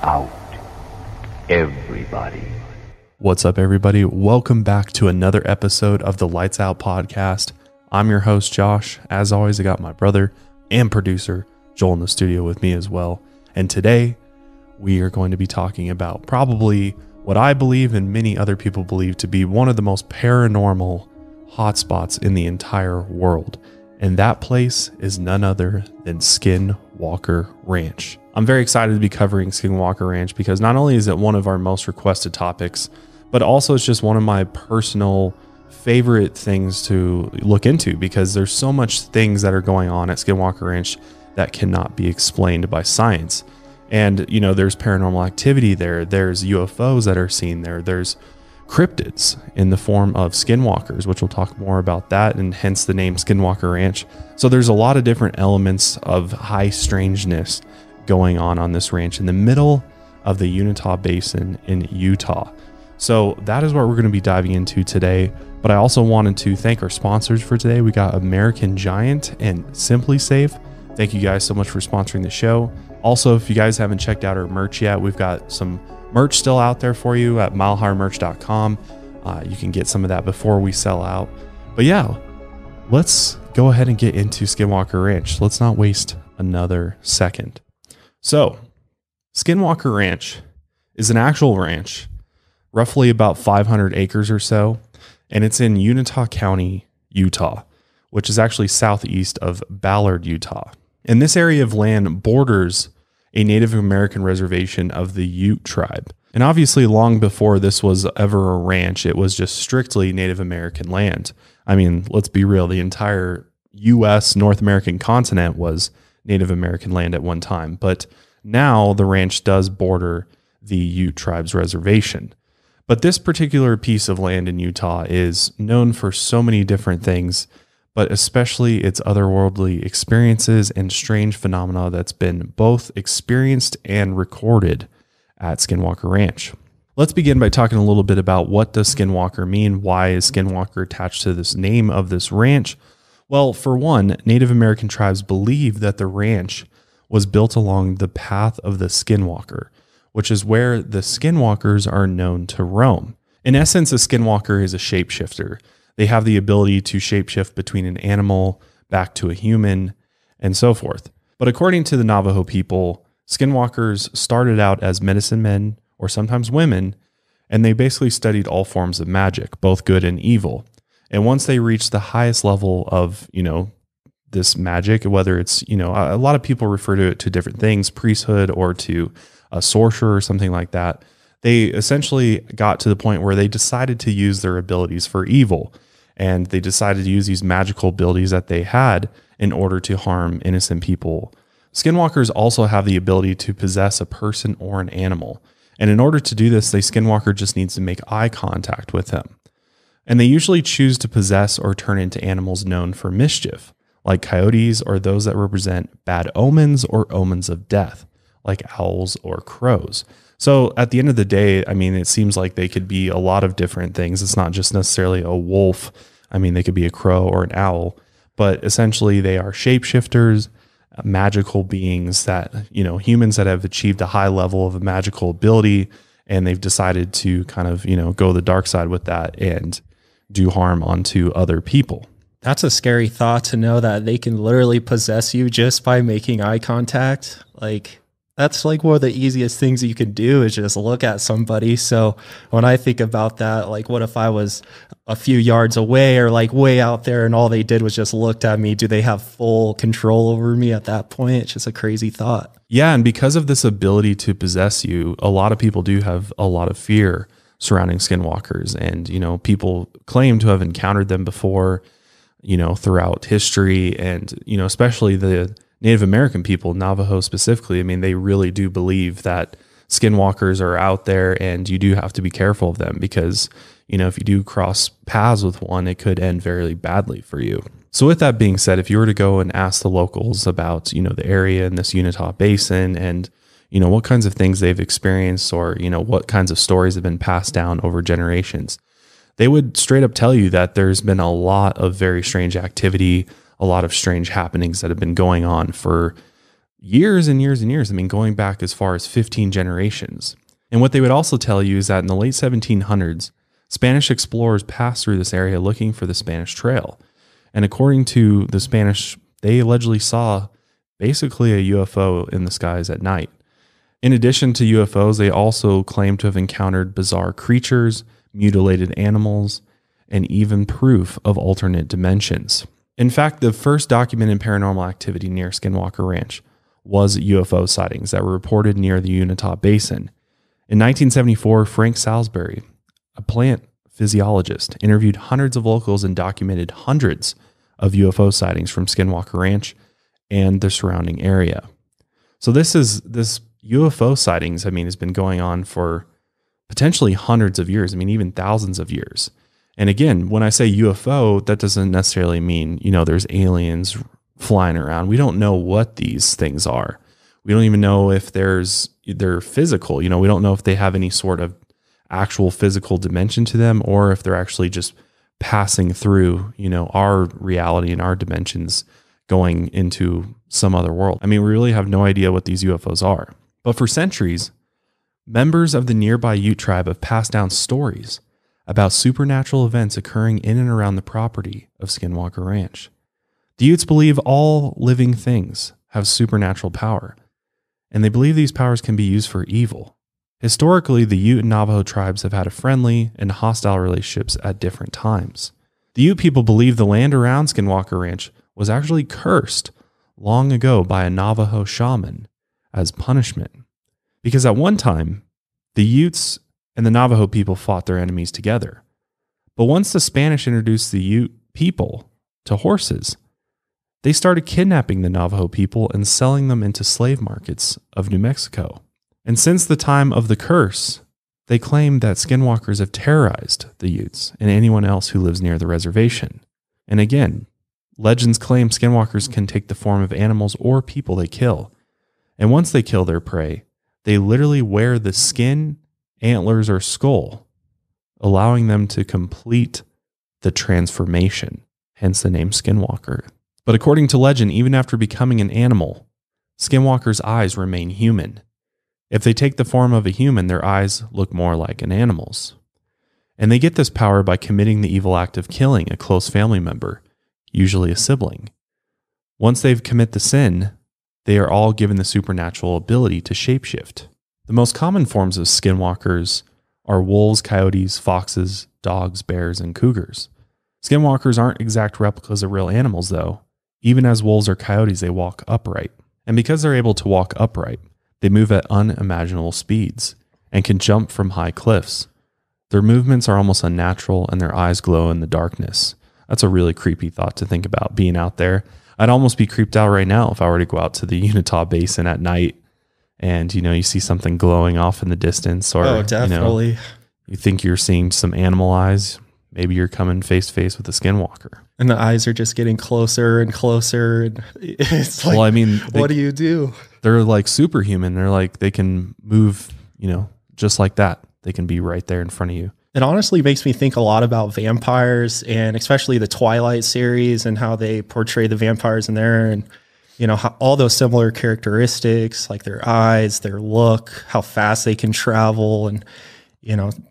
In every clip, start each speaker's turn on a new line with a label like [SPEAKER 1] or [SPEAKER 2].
[SPEAKER 1] out. Everybody.
[SPEAKER 2] What's up, everybody? Welcome back to another episode of the Lights Out podcast. I'm your host, Josh. As always, I got my brother and producer, Joel, in the studio with me as well. And today, we are going to be talking about probably what I believe and many other people believe to be one of the most paranormal hotspots in the entire world. And that place is none other than Skinwalker Ranch. I'm very excited to be covering Skinwalker Ranch because not only is it one of our most requested topics, but also it's just one of my personal favorite things to look into because there's so much things that are going on at Skinwalker Ranch that cannot be explained by science. And, you know, there's paranormal activity there. There's UFOs that are seen there. There's cryptids in the form of skinwalkers, which we'll talk more about that, and hence the name Skinwalker Ranch. So there's a lot of different elements of high strangeness going on this ranch in the middle of the Uinta Basin in Utah. So that is what we're going to be diving into today. But I also wanted to thank our sponsors for today. We got American Giant and Simply Safe. Thank you guys so much for sponsoring the show. Also, if you guys haven't checked out our merch yet, we've got some merch still out there for you at milehighermerch.com. You can get some of that before we sell out. But yeah, let's go ahead and get into Skinwalker Ranch. Let's not waste another second. So, Skinwalker Ranch is an actual ranch, roughly about 500 acres or so, and it's in Uinta County, Utah, which is actually southeast of Ballard, Utah. And this area of land borders a Native American reservation of the Ute tribe. And obviously, long before this was ever a ranch, it was just strictly Native American land. I mean, let's be real, the entire U.S. North American continent was Native American land at one time. But now the ranch does border the Ute tribe's reservation. But this particular piece of land in Utah is known for so many different things, but especially its otherworldly experiences and strange phenomena that's been both experienced and recorded at Skinwalker Ranch. Let's begin by talking a little bit about what does Skinwalker mean? Why is Skinwalker attached to this name of this ranch? Well, for one, Native American tribes believe that the ranch was built along the path of the Skinwalker, which is where the Skinwalkers are known to roam. In essence, a Skinwalker is a shapeshifter. They have the ability to shapeshift between an animal back to a human and so forth. But according to the Navajo people, Skinwalkers started out as medicine men or sometimes women, and they basically studied all forms of magic, both good and evil. And once they reached the highest level of, this magic, whether it's, a lot of people refer to it to different things, priesthood or to a sorcerer or something like that. They essentially got to the point where they decided to use their abilities for evil. And they decided to use these magical abilities that they had in order to harm innocent people. Skinwalkers also have the ability to possess a person or an animal. And in order to do this, the Skinwalker just needs to make eye contact with them. And they usually choose to possess or turn into animals known for mischief, like coyotes or those that represent bad omens or omens of death, like owls or crows. So at the end of the day, I mean, it seems like they could be a lot of different things. It's not just necessarily a wolf. I mean, they could be a crow or an owl, but essentially they are shapeshifters, magical beings that, humans that have achieved a high level of a magical ability, and they've decided to kind of, go the dark side with that and do harm onto other people.
[SPEAKER 3] That's a scary thought to know that they can literally possess you just by making eye contact. That's like one of the easiest things you can do is just look at somebody. So when I think about that, what if I was a few yards away or way out there and all they did was just looked at me? Do they have full control over me at that point? It's just a crazy thought.
[SPEAKER 2] Yeah. And because of this ability to possess you, a lot of people do have a lot of fear surrounding skinwalkers. And, people claim to have encountered them before, throughout history and, especially the Native American people, Navajo specifically. I mean, they really do believe that skinwalkers are out there and you do have to be careful of them because, if you do cross paths with one, it could end very badly for you. So with that being said, if you were to go and ask the locals about, the area in this Uinta Basin and, what kinds of things they've experienced or, what kinds of stories have been passed down over generations, they would straight up tell you that there's been a lot of very strange activity, a lot of strange happenings that have been going on for, years and years and years. I mean, going back as far as 15 generations. And what they would also tell you is that in the late 1700s, Spanish explorers passed through this area looking for the Spanish Trail. And according to the Spanish, they allegedly saw basically a UFO in the skies at night. In addition to UFOs, they also claim to have encountered bizarre creatures, mutilated animals, and even proof of alternate dimensions. In fact, the first documented paranormal activity near Skinwalker Ranch was UFO sightings that were reported near the Unitah Basin. In 1974, Frank Salisbury, a plant physiologist, interviewed hundreds of locals and documented hundreds of UFO sightings from Skinwalker Ranch and the surrounding area. So this UFO sightings, I mean, has been going on for potentially hundreds of years. I mean, even thousands of years. And again, when I say UFO, that doesn't necessarily mean, there's aliens flying around. We don't know what these things are. We don't even know if they're physical. We don't know if they have any sort of actual physical dimension to them, or if they're actually just passing through, our reality and our dimensions going into some other world. I mean, we really have no idea what these UFOs are. But for centuries, members of the nearby Ute tribe have passed down stories about supernatural events occurring in and around the property of Skinwalker Ranch. The Utes believe all living things have supernatural power, and they believe these powers can be used for evil. Historically, the Ute and Navajo tribes have had a friendly and hostile relationships at different times. The Ute people believe the land around Skinwalker Ranch was actually cursed long ago by a Navajo shaman as punishment. Because at one time, the Utes and the Navajo people fought their enemies together. But once the Spanish introduced the Ute people to horses, they started kidnapping the Navajo people and selling them into slave markets of New Mexico. And since the time of the curse, they claim that skinwalkers have terrorized the Utes and anyone else who lives near the reservation. And again, legends claim skinwalkers can take the form of animals or people they kill. And once they kill their prey, they literally wear the skin, antlers, or skull, allowing them to complete the transformation, hence the name Skinwalker. But according to legend, even after becoming an animal, skinwalkers' eyes remain human. If they take the form of a human, their eyes look more like an animal's. And they get this power by committing the evil act of killing a close family member, usually a sibling. Once they've commit the sin, they are all given the supernatural ability to shapeshift. The most common forms of skinwalkers are wolves, coyotes, foxes, dogs, bears, and cougars. Skinwalkers aren't exact replicas of real animals, though. Even as wolves or coyotes, they walk upright. And because they're able to walk upright, they move at unimaginable speeds and can jump from high cliffs. Their movements are almost unnatural and their eyes glow in the darkness. That's a really creepy thought to think about, being out there. I'd almost be creeped out right now if I were to go out to the Unitah Basin at night and, you see something glowing off in the distance, or,
[SPEAKER 3] definitely.
[SPEAKER 2] You think you're seeing some animal eyes. Maybe you're coming face to face with a skinwalker.
[SPEAKER 3] And the eyes are just getting closer and closer. And it's like, what do you do?
[SPEAKER 2] They're like superhuman. They're like, they can move, just like that. They can be right there in front of you.
[SPEAKER 3] It honestly makes me think a lot about vampires, and especially the Twilight series and how they portray the vampires in there, and how all those similar characteristics, like their eyes, their look, how fast they can travel, and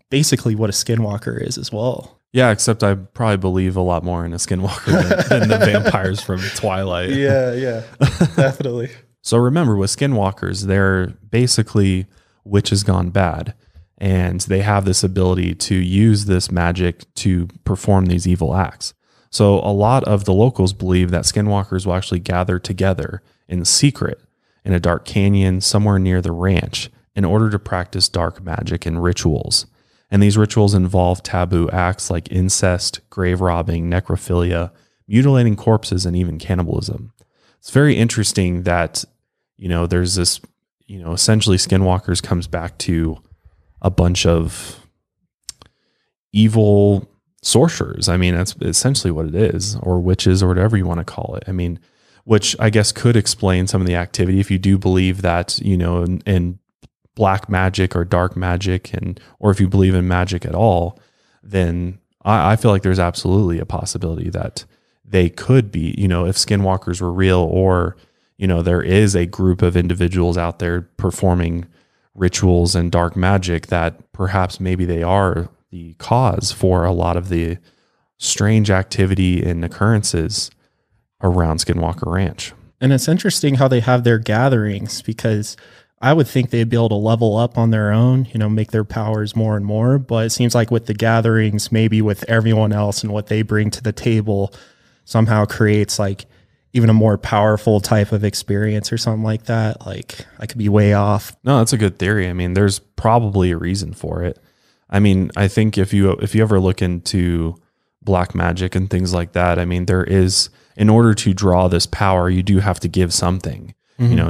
[SPEAKER 3] basically what a skinwalker is as well.
[SPEAKER 2] Yeah, except I probably believe a lot more in a skinwalker than the vampires from Twilight.
[SPEAKER 3] Yeah, definitely.
[SPEAKER 2] So remember, with skinwalkers, they're basically witches gone bad. And they have this ability to use this magic to perform these evil acts. So a lot of the locals believe that skinwalkers will actually gather together in secret in a dark canyon somewhere near the ranch in order to practice dark magic and rituals. And these rituals involve taboo acts like incest, grave robbing, necrophilia, mutilating corpses, and even cannibalism. It's very interesting that, there's this, essentially skinwalkers comes back to a bunch of evil sorcerers. I mean, that's essentially what it is, or witches, or whatever you want to call it. I mean, which I guess could explain some of the activity if you do believe that, in black magic or dark magic, or if you believe in magic at all, then I feel like there's absolutely a possibility that they could be, if skinwalkers were real, or, there is a group of individuals out there performing rituals and dark magic that perhaps maybe they are the cause for a lot of the strange activity and occurrences around Skinwalker Ranch.
[SPEAKER 3] And it's interesting how they have their gatherings, because I would think they'd be able to level up on their own, make their powers more and more. But it seems like with the gatherings, maybe with everyone else and what they bring to the table, somehow creates like even a more powerful type of experience or something like that. Like, I could be way off.
[SPEAKER 2] No, that's a good theory. I mean, there's probably a reason for it. I mean, I think if you ever look into black magic and things like that, I mean, there is, in order to draw this power, you do have to give something,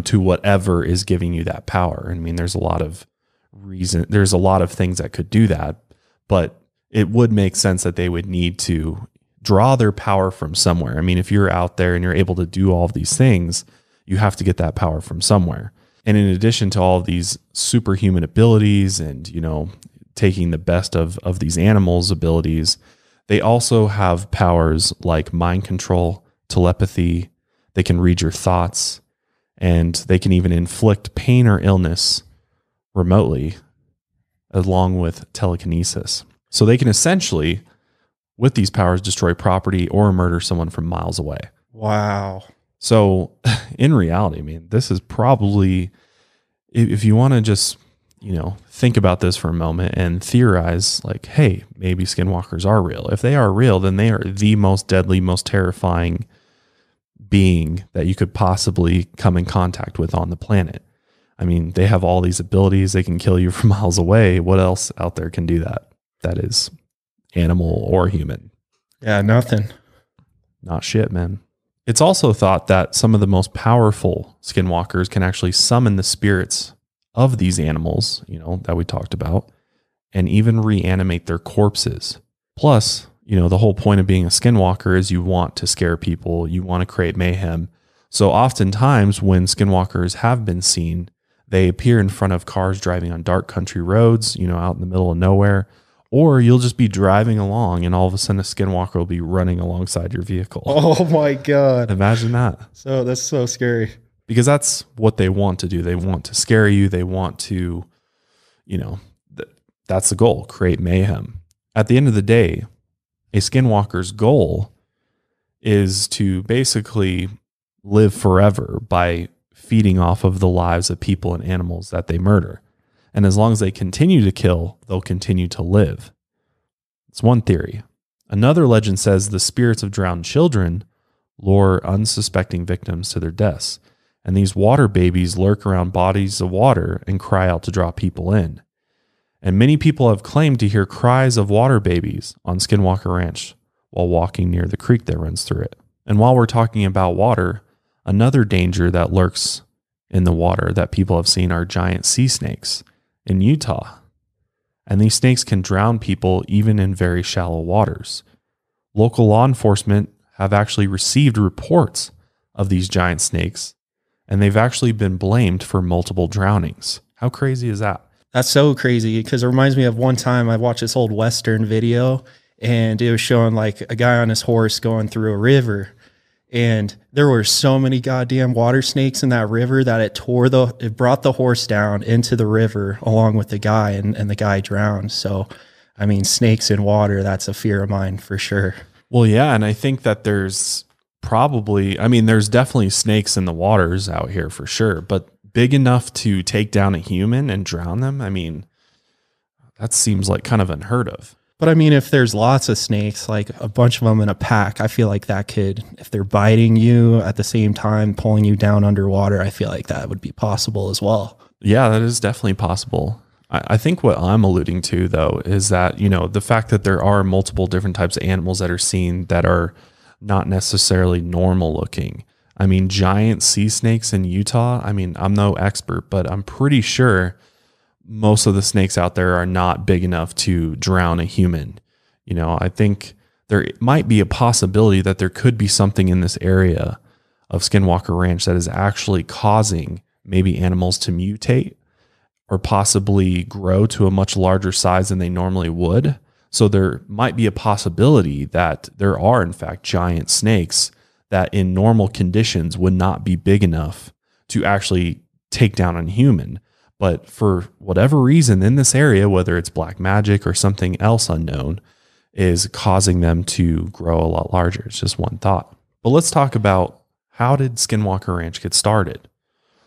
[SPEAKER 2] to whatever is giving you that power. I mean, there's a lot of things that could do that, but it would make sense that they would need to draw their power from somewhere. I mean, if you're out there and you're able to do all of these things, you have to get that power from somewhere. And in addition to all of these superhuman abilities and, taking the best of these animals' abilities, they also have powers like mind control, telepathy. They can read your thoughts, and they can even inflict pain or illness remotely, along with telekinesis. So they can essentially, with these powers, destroy property or murder someone from miles away.
[SPEAKER 3] Wow.
[SPEAKER 2] So in reality, I mean, this is probably, if you want to just, think about this for a moment and theorize like, hey, maybe skinwalkers are real. If they are real, then they are the most deadly, most terrifying being that you could possibly come in contact with on the planet. I mean, they have all these abilities. They can kill you from miles away. What else out there can do that? That is animal or human.
[SPEAKER 3] Yeah, nothing.
[SPEAKER 2] Not shit, man. It's also thought that some of the most powerful skinwalkers can actually summon the spirits of these animals, that we talked about, and even reanimate their corpses. Plus, the whole point of being a skinwalker is you want to scare people, you want to create mayhem. So oftentimes when skinwalkers have been seen, they appear in front of cars driving on dark country roads, out in the middle of nowhere, or you'll just be driving along and all of a sudden a skinwalker will be running alongside your vehicle.
[SPEAKER 3] Oh my God.
[SPEAKER 2] Imagine that.
[SPEAKER 3] So that's so scary.
[SPEAKER 2] Because that's what they want to do. They want to scare you. They want to, that's the goal, create mayhem. At the end of the day, a skinwalker's goal is to basically live forever by feeding off of the lives of people and animals that they murder. And as long as they continue to kill, they'll continue to live. It's one theory. Another legend says the spirits of drowned children lure unsuspecting victims to their deaths. And these water babies lurk around bodies of water and cry out to draw people in. And many people have claimed to hear cries of water babies on Skinwalker Ranch while walking near the creek that runs through it. And while we're talking about water, another danger that lurks in the water that people have seen are giant sea snakes in Utah. And these snakes can drown people even in very shallow waters. Local law enforcement have actually received reports of these giant snakes, and they've actually been blamed for multiple drownings. How crazy is that?
[SPEAKER 3] That's so crazy, because it reminds me of one time I watched this old Western video, and it was showing like a guy on his horse going through a river, and there were so many goddamn water snakes in that river that it brought the horse down into the river along with the guy, and the guy drowned. So, I mean, snakes in water, that's a fear of mine for sure.
[SPEAKER 2] Well, yeah, and I think that there's definitely snakes in the waters out here for sure, but big enough to take down a human and drown them? I mean, that seems like kind of unheard of.
[SPEAKER 3] But I mean, if there's lots of snakes, like a bunch of them in a pack, I feel like that could, if they're biting you at the same time, pulling you down underwater, I feel like that would be possible as well.
[SPEAKER 2] Yeah, that is definitely possible. I think what I'm alluding to, though, is that, the fact that there are multiple different types of animals that are seen that are not necessarily normal looking. I mean, giant sea snakes in Utah, I mean, I'm no expert, but I'm pretty sure most of the snakes out there are not big enough to drown a human. I think there might be a possibility that there could be something in this area of Skinwalker Ranch that is actually causing maybe animals to mutate or possibly grow to a much larger size than they normally would. So there might be a possibility that there are, in fact, giant snakes that in normal conditions would not be big enough to actually take down a human. But for whatever reason in this area, whether it's black magic or something else unknown, is causing them to grow a lot larger. It's just one thought. But let's talk about, how did Skinwalker Ranch get started?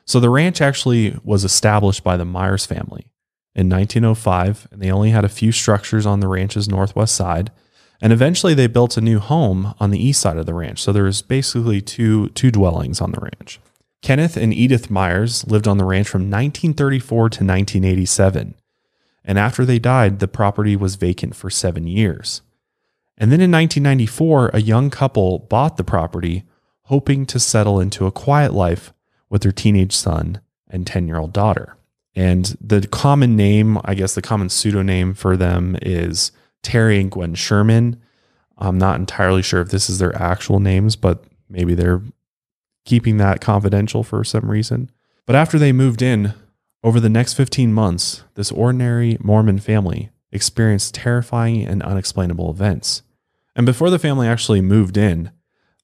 [SPEAKER 2] So the ranch actually was established by the Myers family in 1905, and they only had a few structures on the ranch's northwest side. And eventually they built a new home on the east side of the ranch. So there was basically two dwellings on the ranch. Kenneth and Edith Myers lived on the ranch from 1934 to 1987. And after they died, the property was vacant for 7 years. And then in 1994, a young couple bought the property, hoping to settle into a quiet life with their teenage son and 10-year-old daughter. And the common name, I guess the common pseudonym for them is Terry and Gwen Sherman. I'm not entirely sure if this is their actual names, but maybe they're keeping that confidential for some reason. But after they moved in, over the next 15 months, this ordinary Mormon family experienced terrifying and unexplainable events. And before the family actually moved in,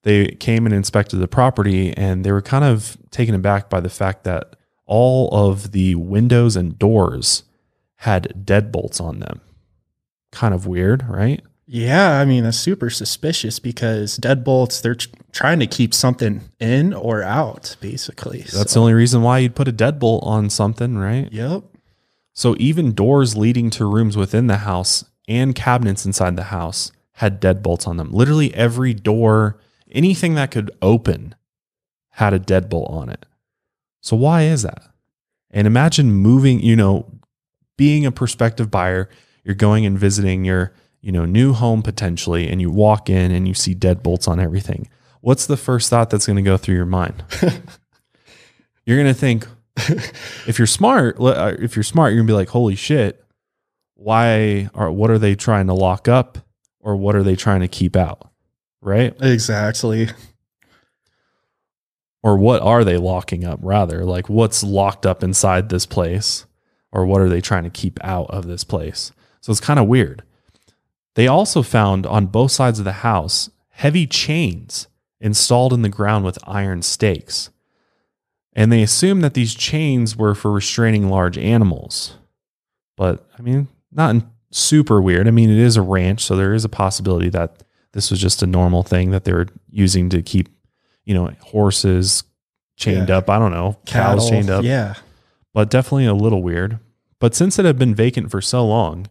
[SPEAKER 2] they came and inspected the property, and they were kind of taken aback by the fact that all of the windows and doors had deadbolts on them. Kind of weird, right?
[SPEAKER 3] Yeah, I mean, that's super suspicious because deadbolts, they're trying to keep something in or out, basically.
[SPEAKER 2] That's the only reason why you'd put a deadbolt on something, right?
[SPEAKER 3] Yep.
[SPEAKER 2] So even doors leading to rooms within the house and cabinets inside the house had deadbolts on them. Literally every door, anything that could open had a deadbolt on it. So why is that? And imagine moving, being a prospective buyer, you're going and visiting your, new home potentially, and you walk in and you see deadbolts on everything. What's the first thought that's going to go through your mind? You're going to think, if you're smart, you're going to be like, holy shit, what are they trying to lock up, or what are they trying to keep out? Right?
[SPEAKER 3] Exactly.
[SPEAKER 2] Or what are they locking up, rather? Like, what's locked up inside this place? Or what are they trying to keep out of this place? So it's kind of weird. They also found on both sides of the house heavy chains installed in the ground with iron stakes. And they assumed that these chains were for restraining large animals. But, not super weird. It is a ranch, so there is a possibility that this was just a normal thing that they were using to keep, horses chained up. I don't know, cows chained up.
[SPEAKER 3] Yeah.
[SPEAKER 2] But definitely a little weird. But since it had been vacant for so long,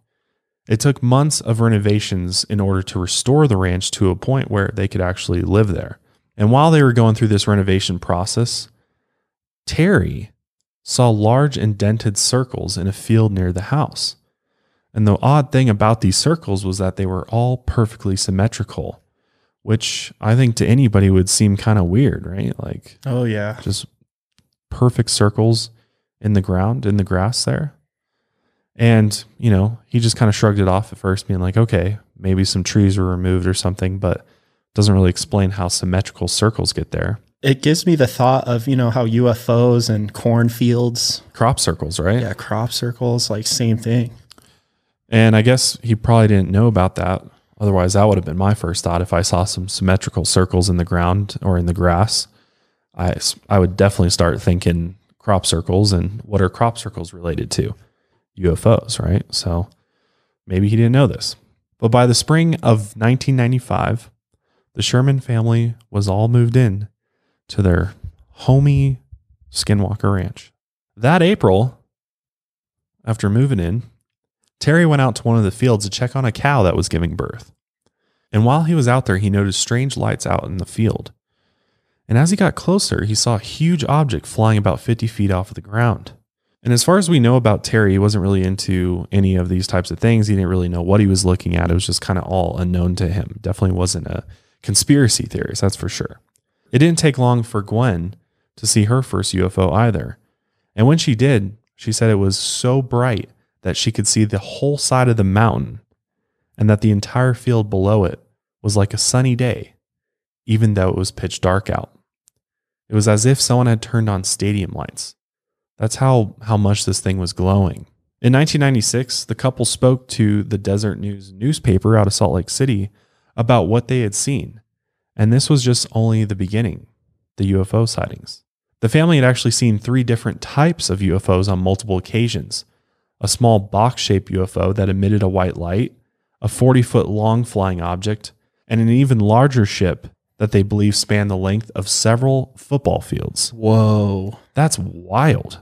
[SPEAKER 2] it took months of renovations in order to restore the ranch to a point where they could actually live there. And while they were going through this renovation process, Terry saw large indented circles in a field near the house. And the odd thing about these circles was that they were all perfectly symmetrical, which I think to anybody would seem kind of weird, right? Like,
[SPEAKER 3] oh yeah,
[SPEAKER 2] just perfect circles in the ground, in the grass there. And, he just kind of shrugged it off at first, being like, okay, maybe some trees were removed or something, but doesn't really explain how symmetrical circles get there.
[SPEAKER 3] It gives me the thought of, how UFOs and cornfields.
[SPEAKER 2] Crop circles, right?
[SPEAKER 3] Yeah, crop circles, like same thing.
[SPEAKER 2] And I guess he probably didn't know about that. Otherwise, that would have been my first thought. If I saw some symmetrical circles in the ground or in the grass, I would definitely start thinking crop circles. And what are crop circles related to? UFOs, right? So maybe he didn't know this. But by the spring of 1995, the Sherman family was all moved in to their homey Skinwalker Ranch. That April, after moving in, Terry went out to one of the fields to check on a cow that was giving birth. And while he was out there, he noticed strange lights out in the field. And as he got closer, he saw a huge object flying about 50 feet off of the ground. And as far as we know about Terry, he wasn't really into any of these types of things. He didn't really know what he was looking at. It was just kind of all unknown to him. Definitely wasn't a conspiracy theories, that's for sure. It didn't take long for Gwen to see her first UFO either. And when she did, she said it was so bright that she could see the whole side of the mountain, and that the entire field below it was like a sunny day, even though it was pitch dark out. It was as if someone had turned on stadium lights. That's how much this thing was glowing. In 1996, the couple spoke to the Desert News newspaper out of Salt Lake City about what they had seen. And this was just only the beginning, the UFO sightings. The family had actually seen 3 different types of UFOs on multiple occasions. A small box-shaped UFO that emitted a white light, a 40-foot long flying object, and an even larger ship that they believe spanned the length of several football fields.
[SPEAKER 3] Whoa.
[SPEAKER 2] That's wild.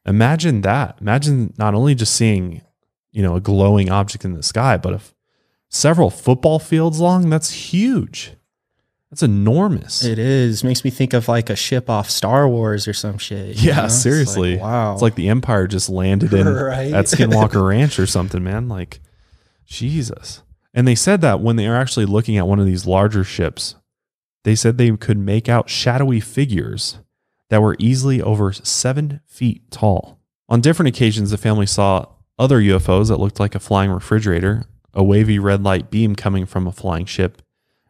[SPEAKER 2] Imagine that. Imagine not only just seeing, a glowing object in the sky, but several football fields long. That's huge. That's enormous.
[SPEAKER 3] It is. Makes me think of like a ship off Star Wars or some shit.
[SPEAKER 2] Yeah, seriously.
[SPEAKER 3] It's like, wow.
[SPEAKER 2] It's like the Empire just landed in
[SPEAKER 3] Right?
[SPEAKER 2] at Skinwalker Ranch or something, man. Like, Jesus. And they said that when they are actually looking at one of these larger ships, they said they could make out shadowy figures that were easily over 7 feet tall. On different occasions, the family saw other UFOs that looked like a flying refrigerator, a wavy red light beam coming from a flying ship,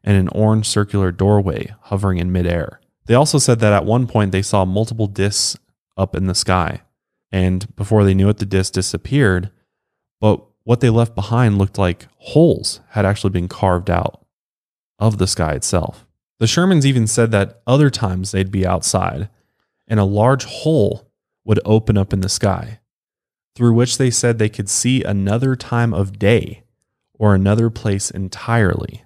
[SPEAKER 2] and an orange circular doorway hovering in midair. They also said that at one point they saw multiple discs up in the sky, and before they knew it, the discs disappeared, but what they left behind looked like holes had actually been carved out of the sky itself. The Shermans even said that other times they'd be outside, and a large hole would open up in the sky, through which they said they could see another time of day or another place entirely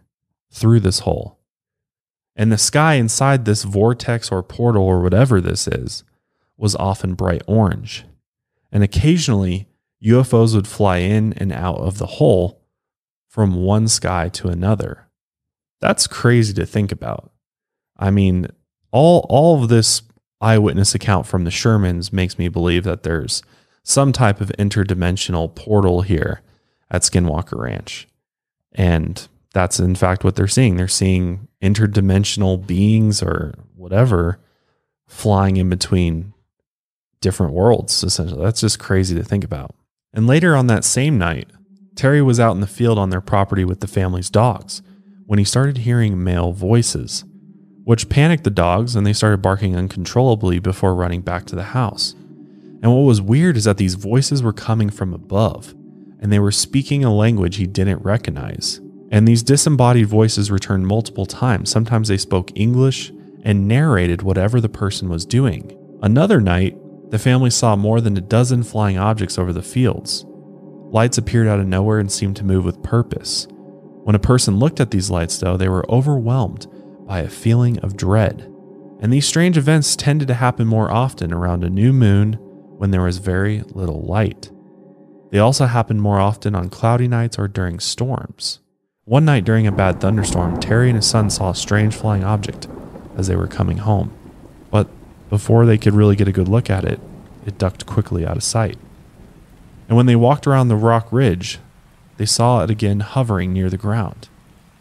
[SPEAKER 2] through this hole. And the sky inside this vortex or portal or whatever this is was often bright orange. And occasionally UFOs would fly in and out of the hole from one sky to another. That's crazy to think about. I mean, all of this eyewitness account from the Shermans makes me believe that there's some type of interdimensional portal here at Skinwalker Ranch. And that's in fact what they're seeing. They're seeing interdimensional beings or whatever flying in between different worlds, essentially. That's just crazy to think about. And later on that same night, Terry was out in the field on their property with the family's dogs when he started hearing male voices, which panicked the dogs and they started barking uncontrollably before running back to the house. And what was weird is that these voices were coming from above, and they were speaking a language he didn't recognize. And these disembodied voices returned multiple times. Sometimes they spoke English and narrated whatever the person was doing. Another night, the family saw more than a dozen flying objects over the fields. Lights appeared out of nowhere and seemed to move with purpose. When a person looked at these lights, though, they were overwhelmed by a feeling of dread. And these strange events tended to happen more often around a new moon when there was very little light. They also happened more often on cloudy nights or during storms. One night during a bad thunderstorm, Terry and his son saw a strange flying object as they were coming home. But before they could really get a good look at it, it ducked quickly out of sight. And when they walked around the rock ridge, they saw it again hovering near the ground.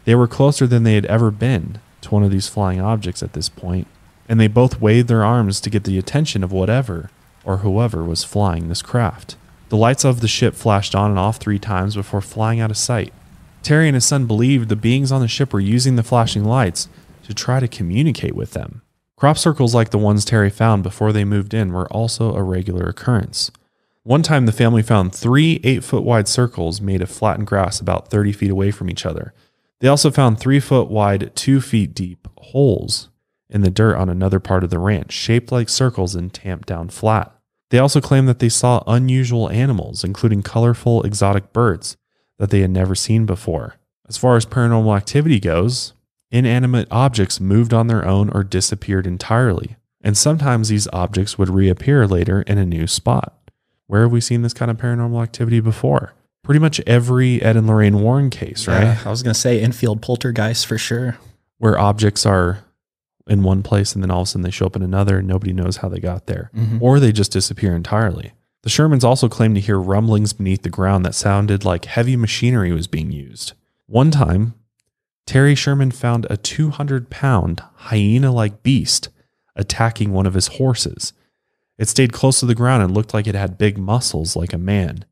[SPEAKER 2] They were closer than they had ever been to one of these flying objects at this point, and they both waved their arms to get the attention of whatever or whoever was flying this craft. The lights of the ship flashed on and off 3 times before flying out of sight. Terry and his son believed the beings on the ship were using the flashing lights to try to communicate with them. Crop circles like the ones Terry found before they moved in were also a regular occurrence. One time the family found 3 8-foot wide circles made of flattened grass about 30 feet away from each other. They also found 3-foot wide, 2 feet deep holes in the dirt on another part of the ranch, shaped like circles and tamped down flat. They also claimed that they saw unusual animals, including colorful exotic birds that they had never seen before. As far as paranormal activity goes, inanimate objects moved on their own or disappeared entirely, and sometimes these objects would reappear later in a new spot. Where have we seen this kind of paranormal activity before? Pretty much every Ed and Lorraine Warren case, right?
[SPEAKER 3] Yeah, I was going to say infield poltergeist for sure.
[SPEAKER 2] Where objects are in one place and then all of a sudden they show up in another and nobody knows how they got there. Mm-hmm. Or they just disappear entirely. The Shermans also claimed to hear rumblings beneath the ground that sounded like heavy machinery was being used. One time, Terry Sherman found a 200-pound hyena-like beast attacking one of his horses. It stayed close to the ground and looked like it had big muscles like a man,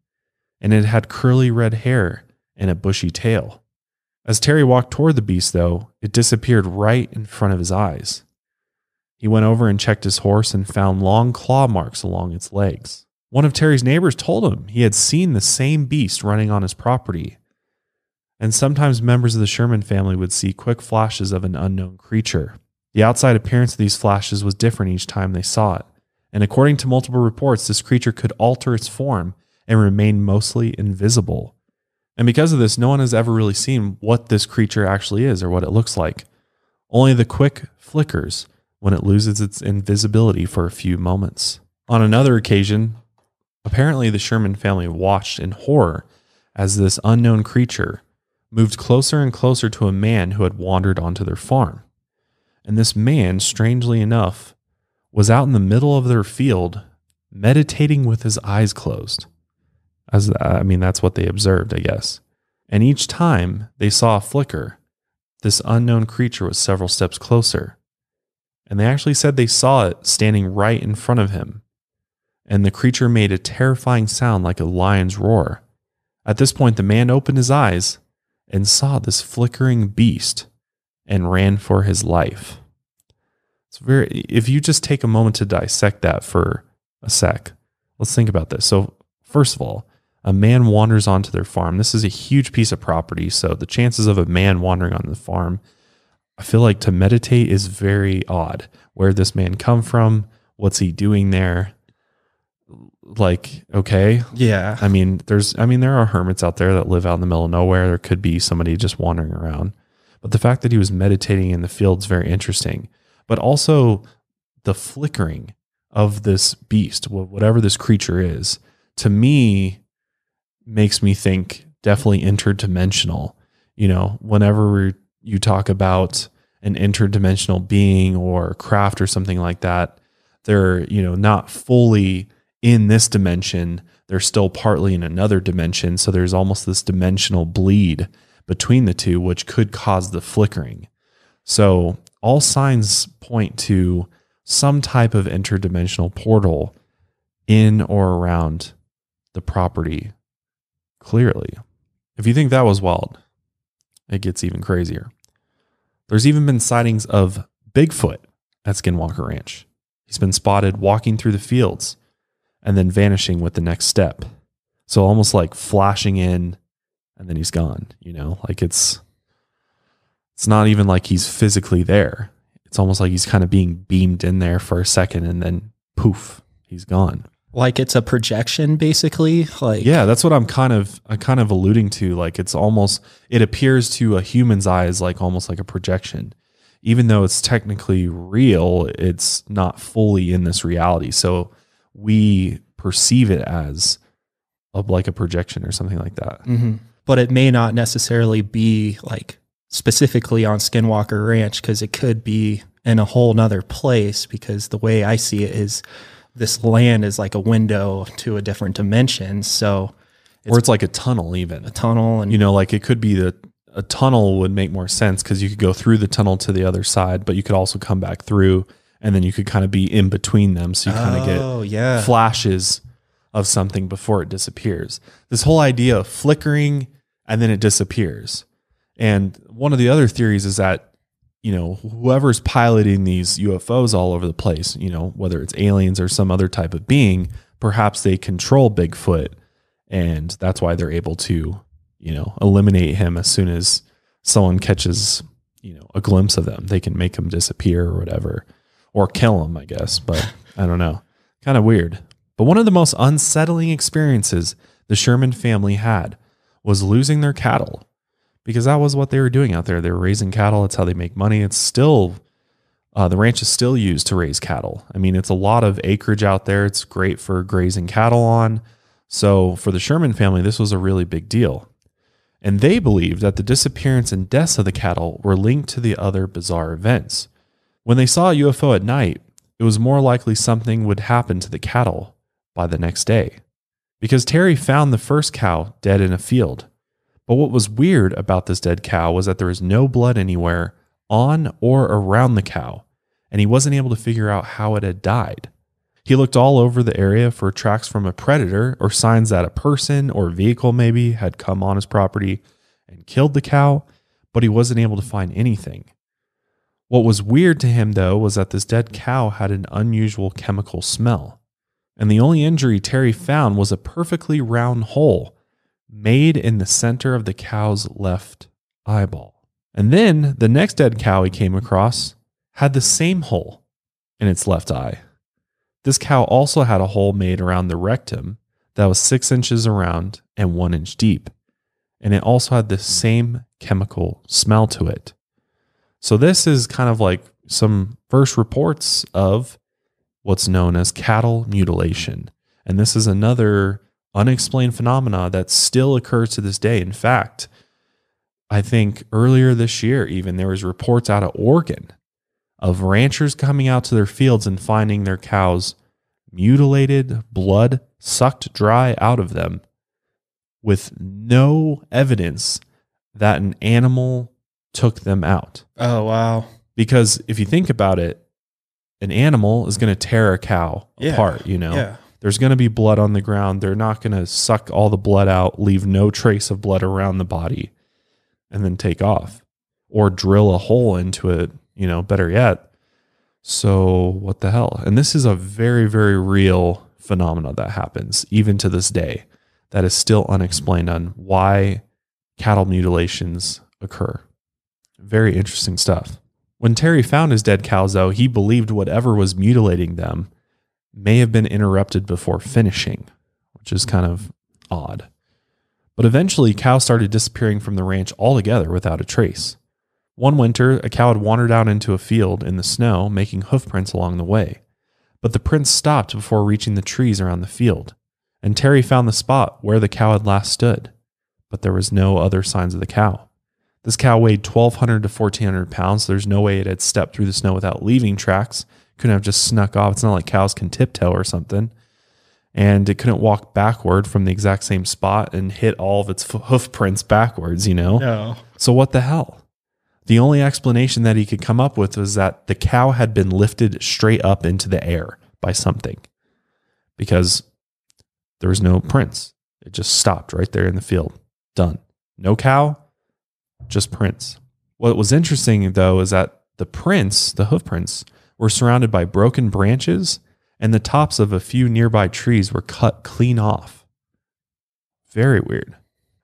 [SPEAKER 2] and it had curly red hair and a bushy tail. As Terry walked toward the beast, though, it disappeared right in front of his eyes. He went over and checked his horse and found long claw marks along its legs. One of Terry's neighbors told him he had seen the same beast running on his property And sometimes members of the Sherman family would see quick flashes of an unknown creature. The outside appearance of these flashes was different each time they saw it. And according to multiple reports, this creature could alter its form and remain mostly invisible. And because of this, no one has ever really seen what this creature actually is or what it looks like. Only the quick flickers when it loses its invisibility for a few moments. On another occasion, apparently the Sherman family watched in horror as this unknown creature moved closer and closer to a man who had wandered onto their farm. And this man, strangely enough, was out in the middle of their field meditating with his eyes closed. That's what they observed, I guess. And each time they saw a flicker, this unknown creature was several steps closer. And they actually said they saw it standing right in front of him. And the creature made a terrifying sound like a lion's roar. At this point, the man opened his eyes and saw this flickering beast and ran for his life. If you just take a moment to dissect that for a sec, let's think about this. So first of all, a man wanders onto their farm. This is a huge piece of property. So the chances of a man wandering on the farm, I feel like to meditate is very odd. Where did this man come from? What's he doing there? Like, okay.
[SPEAKER 3] Yeah.
[SPEAKER 2] There are hermits out there that live out in the middle of nowhere. There could be somebody just wandering around. But the fact that he was meditating in the field is very interesting. But also the flickering of this beast, whatever this creature is, to me, makes me think definitely interdimensional. Whenever you talk about an interdimensional being or craft or something like that, they're, not fully in this dimension. They're still partly in another dimension. So there's almost this dimensional bleed between the two, which could cause the flickering. So all signs point to some type of interdimensional portal in or around the property. Clearly, if you think that was wild, it gets even crazier. There's even been sightings of Bigfoot at Skinwalker Ranch. He's been spotted walking through the fields and then vanishing with the next step. So almost like flashing in and then he's gone, like it's not even like he's physically there. It's almost like he's kind of being beamed in there for a second and then poof, he's gone.
[SPEAKER 3] Like it's a projection, basically.
[SPEAKER 2] Yeah, that's what I'm kind of alluding to. Like it appears to a human's eyes like almost like a projection, even though it's technically real. It's not fully in this reality, so we perceive it as like a projection or something like that.
[SPEAKER 3] Mm-hmm. But it may not necessarily be like specifically on Skinwalker Ranch, because it could be in a whole nother place. Because the way I see it is, this land is like a window to a different dimension. So
[SPEAKER 2] it's like a tunnel, even
[SPEAKER 3] a tunnel. And,
[SPEAKER 2] like it could be a tunnel would make more sense because you could go through the tunnel to the other side, but you could also come back through and then you could kind of be in between them. So you kind of get flashes of something before it disappears. This whole idea of flickering and then it disappears. And one of the other theories is that, whoever's piloting these UFOs all over the place, whether it's aliens or some other type of being, perhaps they control Bigfoot, and that's why they're able to, eliminate him as soon as someone catches, a glimpse of them. They can make him disappear or whatever, or kill him, I guess. But I don't know. Kind of weird. But one of the most unsettling experiences the Sherman family had was losing their cattle. Because that was what they were doing out there. They were raising cattle. It's how they make money. It's still, the ranch is still used to raise cattle. It's a lot of acreage out there. It's great for grazing cattle on. So for the Sherman family, this was a really big deal. And they believed that the disappearance and deaths of the cattle were linked to the other bizarre events. When they saw a UFO at night, it was more likely something would happen to the cattle by the next day. Because Terry found the first cow dead in a field. But what was weird about this dead cow was that there was no blood anywhere on or around the cow, and he wasn't able to figure out how it had died. He looked all over the area for tracks from a predator or signs that a person or vehicle maybe had come on his property and killed the cow, but he wasn't able to find anything. What was weird to him, though, was that this dead cow had an unusual chemical smell, and the only injury Terry found was a perfectly round hole made in the center of the cow's left eyeball. And then the next dead cow he came across had the same hole in its left eye. This cow also had a hole made around the rectum that was 6 inches around and 1 inch deep. And it also had the same chemical smell to it. So this is kind of like some first reports of what's known as cattle mutilation. And this is another unexplained phenomena that still occurs to this day. In fact, I think earlier this year, even there was reports out of Oregon of ranchers coming out to their fields and finding their cows mutilated, blood sucked dry out of them with no evidence that an animal took them out.
[SPEAKER 3] Oh, wow.
[SPEAKER 2] Because if you think about it, an animal is going to tear a cow apart, you know?
[SPEAKER 3] Yeah.
[SPEAKER 2] There's going to be blood on the ground. They're not going to suck all the blood out, leave no trace of blood around the body, and then take off. Or drill a hole into it, you know, better yet. So what the hell? And this is a very, very real phenomena that happens, even to this day, that is still unexplained on why cattle mutilations occur. Very interesting stuff. When Terry found his dead cows, though, he believed whatever was mutilating them may have been interrupted before finishing, which is kind of odd. But eventually, cows started disappearing from the ranch altogether without a trace. One winter, a cow had wandered out into a field in the snow, making hoof prints along the way. But the prints stopped before reaching the trees around the field, and Terry found the spot where the cow had last stood, but there was no other signs of the cow. This cow weighed 1,200 to 1,400 pounds, so there's no way it had stepped through the snow without leaving tracks. Couldn't have just snuck off. It's not like cows can tiptoe or something. And it couldn't walk backward from the exact same spot and hit all of its hoof prints backwards, you know?
[SPEAKER 3] No.
[SPEAKER 2] So what the hell? The only explanation that he could come up with was that the cow had been lifted straight up into the air by something, because there was no prints. It just stopped right there in the field. Done. No cow, just prints. What was interesting, though, is that the prints, the hoof prints, were surrounded by broken branches, and the tops of a few nearby trees were cut clean off. Very weird.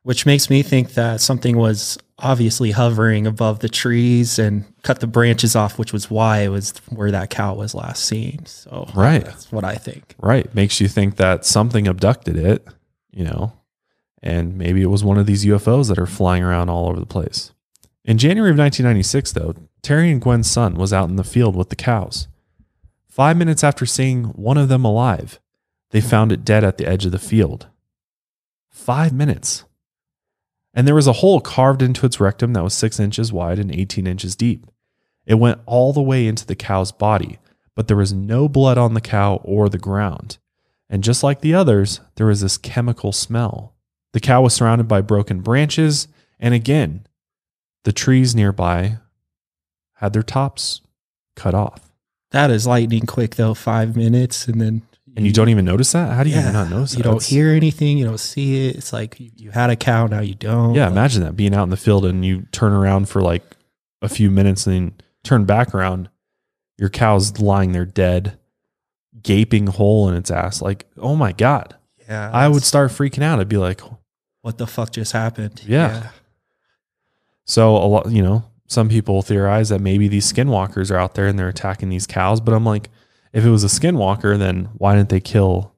[SPEAKER 3] Which makes me think that something was obviously hovering above the trees and cut the branches off, which was why it was where that cow was last seen. So
[SPEAKER 2] right.
[SPEAKER 3] That's what I think.
[SPEAKER 2] Right. Makes you think that something abducted it, you know, and maybe it was one of these UFOs that are flying around all over the place. In January of 1996, though, Terry and Gwen's son was out in the field with the cows. 5 minutes after seeing one of them alive, they found it dead at the edge of the field. 5 minutes. And there was a hole carved into its rectum that was 6 inches wide and 18 inches deep. It went all the way into the cow's body, but there was no blood on the cow or the ground. And just like the others, there was this chemical smell. The cow was surrounded by broken branches, and again, the trees nearby had their tops cut off.
[SPEAKER 3] That is lightning quick, though. 5 minutes, and then...
[SPEAKER 2] And you don't even notice that? How do you even not notice that?
[SPEAKER 3] You don't hear anything. You don't see it. It's like you had a cow, now you don't.
[SPEAKER 2] Yeah, imagine that, being out in the field and you turn around for like a few minutes and then turn back around. Your cow's lying there dead, gaping hole in its ass. Like, oh my God.
[SPEAKER 3] Yeah.
[SPEAKER 2] I would start freaking out. I'd be like,
[SPEAKER 3] what the fuck just happened?
[SPEAKER 2] Yeah. So a lot, you know, some people theorize that maybe these skinwalkers are out there and they're attacking these cows. But I'm like, if it was a skinwalker, then why didn't they kill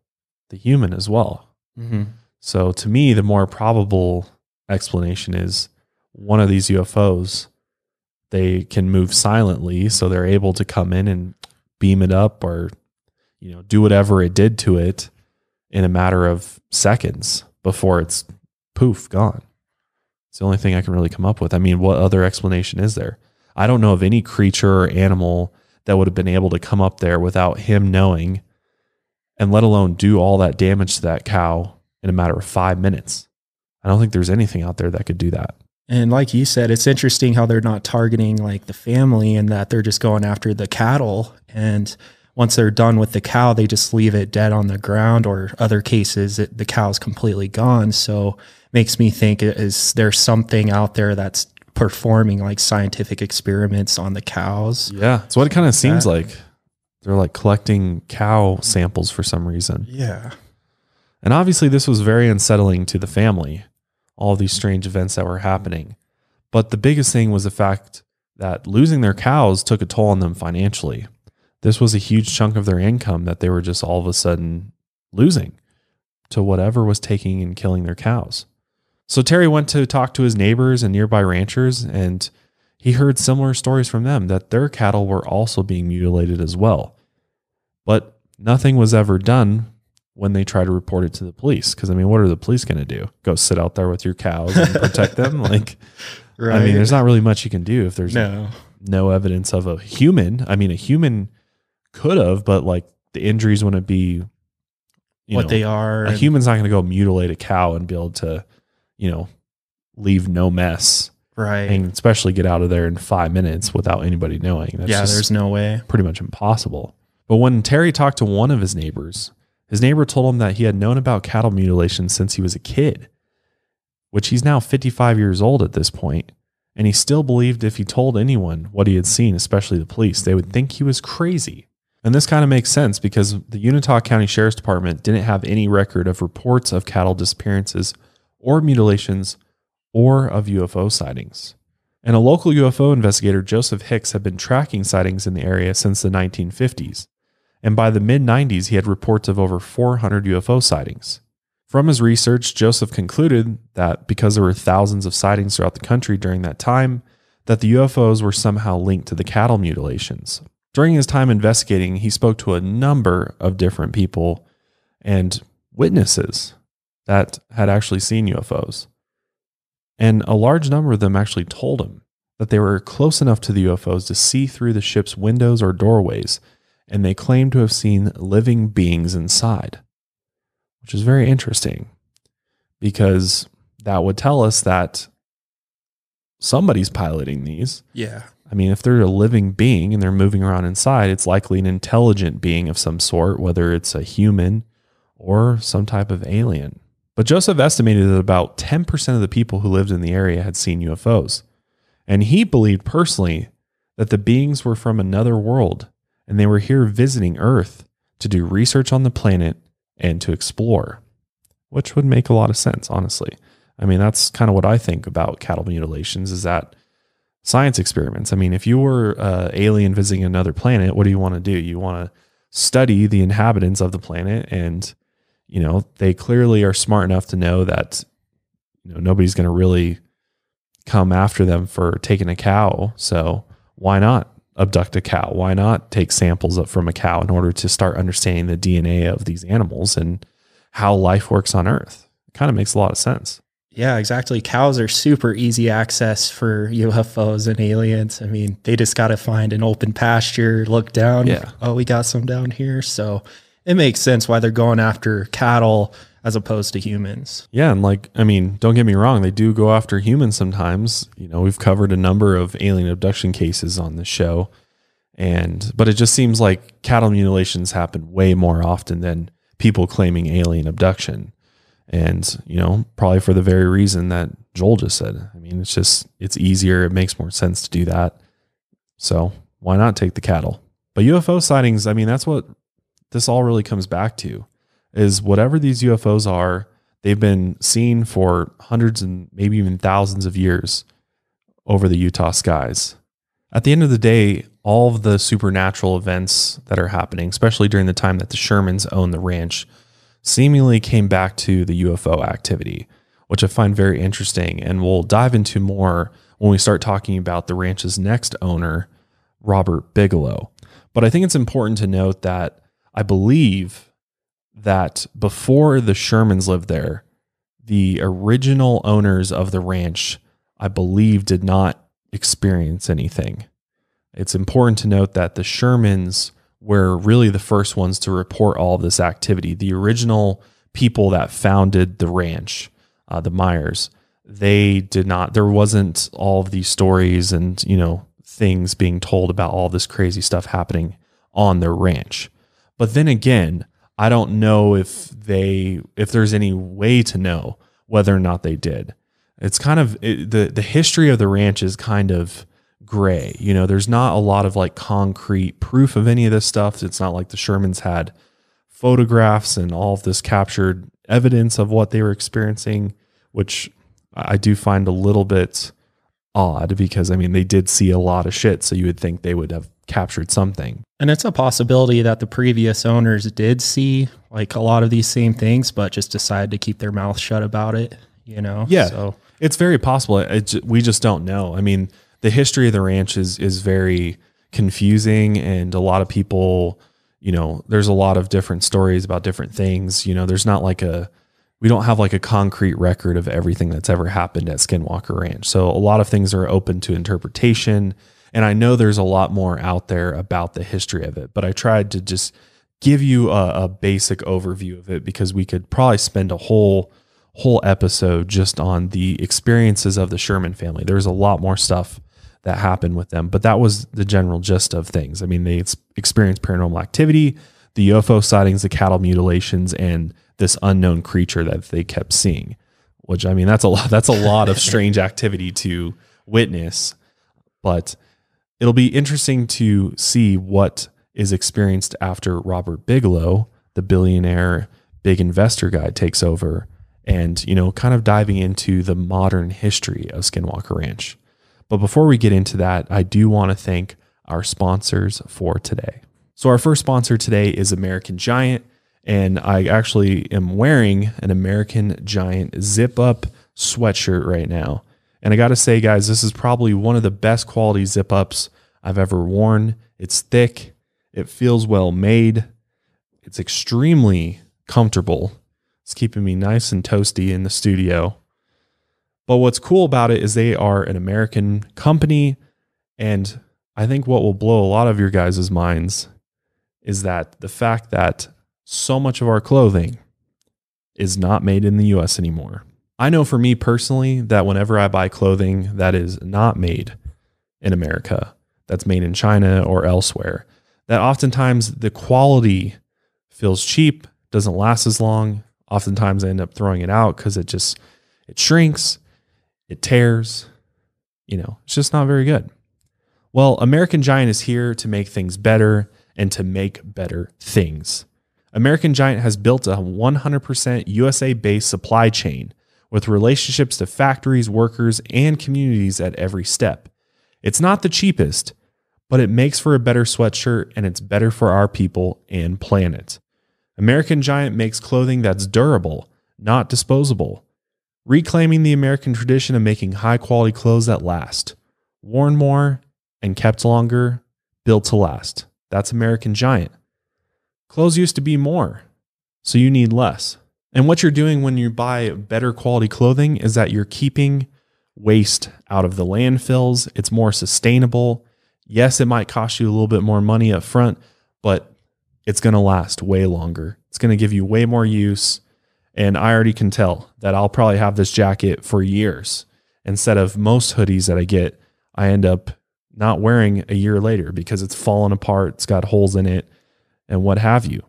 [SPEAKER 2] the human as well?
[SPEAKER 3] Mm-hmm.
[SPEAKER 2] So to me, the more probable explanation is one of these UFOs, they can move silently, so they're able to come in and beam it up or, you know, do whatever it did to it in a matter of seconds before it's poof, gone. It's the only thing I can really come up with. I mean, what other explanation is there? I don't know of any creature or animal that would have been able to come up there without him knowing, and let alone do all that damage to that cow in a matter of 5 minutes. I don't think there's anything out there that could do that.
[SPEAKER 3] And like you said, it's interesting how they're not targeting like the family, and that they're just going after the cattle. And once they're done with the cow, they just leave it dead on the ground, or other cases, the cow's completely gone. So makes me think, is there something out there that's performing like scientific experiments on the cows?
[SPEAKER 2] Yeah, that's what it kind of seems like. They're like collecting cow samples for some reason.
[SPEAKER 3] Yeah.
[SPEAKER 2] And obviously this was very unsettling to the family. all these strange events that were happening. But the biggest thing was the fact that losing their cows took a toll on them financially. This was a huge chunk of their income that they were just all of a sudden losing to whatever was taking and killing their cows. So Terry went to talk to his neighbors and nearby ranchers, and he heard similar stories from them that their cattle were also being mutilated as well. But nothing was ever done when they tried to report it to the police. Because, I mean, what are the police going to do? Go sit out there with your cows and protect them? Like, right. I mean, there's not really much you can do if there's no evidence of a human. I mean, a human could have, but like the injuries wouldn't be
[SPEAKER 3] what they are.
[SPEAKER 2] A human's not going to go mutilate a cow and be able to, leave no mess.
[SPEAKER 3] Right.
[SPEAKER 2] And especially get out of there in 5 minutes without anybody knowing. That's
[SPEAKER 3] there's no way.
[SPEAKER 2] Pretty much impossible. But when Terry talked to one of his neighbor told him that he had known about cattle mutilation since he was a kid, which he's now 55 years old at this point. And he still believed if he told anyone what he had seen, especially the police, they would think he was crazy. And this kind of makes sense because the Unitah County Sheriff's Department didn't have any record of reports of cattle disappearances or mutilations or of UFO sightings. And a local UFO investigator, Joseph Hicks, had been tracking sightings in the area since the 1950s. And by the mid-90s, he had reports of over 400 UFO sightings. From his research, Joseph concluded that because there were thousands of sightings throughout the country during that time, that the UFOs were somehow linked to the cattle mutilations. During his time investigating, he spoke to a number of different people and witnesses that had actually seen UFOs. And a large number of them actually told him that they were close enough to the UFOs to see through the ship's windows or doorways, and they claimed to have seen living beings inside, which is very interesting because that would tell us that somebody's piloting these.
[SPEAKER 3] Yeah.
[SPEAKER 2] I mean, if they're a living being and they're moving around inside, it's likely an intelligent being of some sort, whether it's a human or some type of alien. But Joseph estimated that about 10% of the people who lived in the area had seen UFOs. And he believed personally that the beings were from another world and they were here visiting Earth to do research on the planet and to explore, which would make a lot of sense, honestly. I mean, that's kind of what I think about cattle mutilations is that science experiments. I mean, if you were an alien visiting another planet, what do you want to do? You want to study the inhabitants of the planet, and they clearly are smart enough to know that nobody's going to really come after them for taking a cow. So why not abduct a cow? Why not take samples from a cow in order to start understanding the DNA of these animals and how life works on Earth? It kind of makes a lot of sense.
[SPEAKER 3] Yeah, exactly. Cows are super easy access for UFOs and aliens. I mean, they just got to find an open pasture, look down.
[SPEAKER 2] Yeah.
[SPEAKER 3] Oh, we got some down here. So it makes sense why they're going after cattle as opposed to humans.
[SPEAKER 2] Yeah. And don't get me wrong. They do go after humans sometimes. We've covered a number of alien abduction cases on the show. But it just seems like cattle mutilations happen way more often than people claiming alien abduction. And, probably for the very reason that Joel just said. I mean, it's easier. It makes more sense to do that. So why not take the cattle? But UFO sightings, I mean, that's what this all really comes back to, is whatever these UFOs are, they've been seen for hundreds and maybe even thousands of years over the Utah skies. At the end of the day, all of the supernatural events that are happening, especially during the time that the Shermans owned the ranch, seemingly came back to the UFO activity, which I find very interesting. And we'll dive into more when we start talking about the ranch's next owner, Robert Bigelow. But I think it's important to note that I believe that before the Shermans lived there, the original owners of the ranch, I believe, did not experience anything. It's important to note that the Shermans were really the first ones to report all of this activity. The original people that founded the ranch, the Myers, they did not, there wasn't all of these stories and, things being told about all this crazy stuff happening on their ranch. But then again, I don't know if there's any way to know whether or not they did. It's kind of, the history of the ranch is kind of gray. There's not a lot of concrete proof of any of this stuff. It's not like the Shermans had photographs and all of this captured evidence of what they were experiencing, which I do find a little bit odd because, I mean, they did see a lot of shit, so you would think they would have captured something.
[SPEAKER 3] And it's a possibility that the previous owners did see like a lot of these same things, but just decided to keep their mouth shut about it, you know?
[SPEAKER 2] Yeah,
[SPEAKER 3] So
[SPEAKER 2] it's very possible. We just don't know. I mean, the history of the ranch is very confusing, and a lot of people, you know, there's a lot of different stories about different things. You know, there's not like we don't have like a concrete record of everything that's ever happened at Skinwalker Ranch. So a lot of things are open to interpretation. And I know there's a lot more out there about the history of it, but I tried to just give you a basic overview of it because we could probably spend a whole episode just on the experiences of the Sherman family. There's a lot more stuff that happened with them, but that was the general gist of things. I mean, they experienced paranormal activity, the UFO sightings, the cattle mutilations, and this unknown creature that they kept seeing, which, I mean, that's a lot of strange activity to witness, but it'll be interesting to see what is experienced after Robert Bigelow, the billionaire big investor guy, takes over, and, you know, kind of diving into the modern history of Skinwalker Ranch. But before we get into that, I do want to thank our sponsors for today. So our first sponsor today is American Giant, and I actually am wearing an American Giant zip-up sweatshirt right now. And I got to say, guys, this is probably one of the best quality zip-ups I've ever worn. It's thick. It feels well made. It's extremely comfortable. It's keeping me nice and toasty in the studio. But what's cool about it is they are an American company. And I think what will blow a lot of your guys' minds is that the fact that so much of our clothing is not made in the US anymore. I know for me personally that whenever I buy clothing that is not made in America, that's made in China or elsewhere, that oftentimes the quality feels cheap, doesn't last as long. Oftentimes I end up throwing it out because it shrinks, it tears, you know, it's just not very good. Well, American Giant is here to make things better and to make better things. American Giant has built a 100% USA-based supply chain with relationships to factories, workers, and communities at every step. It's not the cheapest, but it makes for a better sweatshirt, and it's better for our people and planet. American Giant makes clothing that's durable, not disposable, reclaiming the American tradition of making high-quality clothes that last. Worn more and kept longer, built to last. That's American Giant. Clothes used to be more, so you need less. And what you're doing when you buy better quality clothing is that you're keeping waste out of the landfills. It's more sustainable. Yes, it might cost you a little bit more money up front, but it's going to last way longer. It's going to give you way more use. And I already can tell that I'll probably have this jacket for years. Instead of most hoodies that I get, I end up not wearing a year later because it's fallen apart, it's got holes in it, and what have you.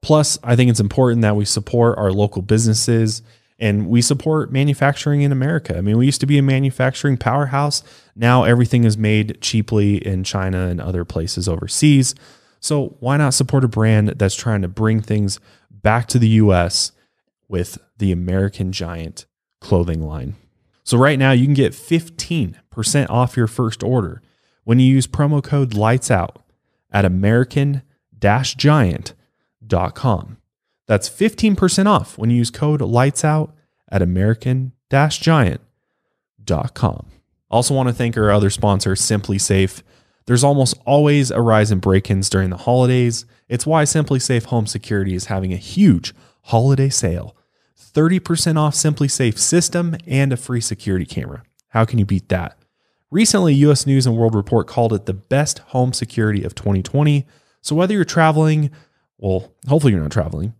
[SPEAKER 2] Plus, I think it's important that we support our local businesses and we support manufacturing in America. I mean, we used to be a manufacturing powerhouse. Now everything is made cheaply in China and other places overseas. So why not support a brand that's trying to bring things back to the US with the American Giant clothing line? So right now you can get 15% off your first order when you use promo code LIGHTSOUT at American-Giant.com. That's 15% off when you use code LIGHTSOUT at American-Giant.com. Also want to thank our other sponsor, Simply Safe. There's almost always a rise in break-ins during the holidays. It's why Simply Safe Home Security is having a huge holiday sale. 30% off Simply Safe system and a free security camera. How can you beat that? Recently, US News and World Report called it the best home security of 2020. So whether you're traveling, well, hopefully you're not traveling,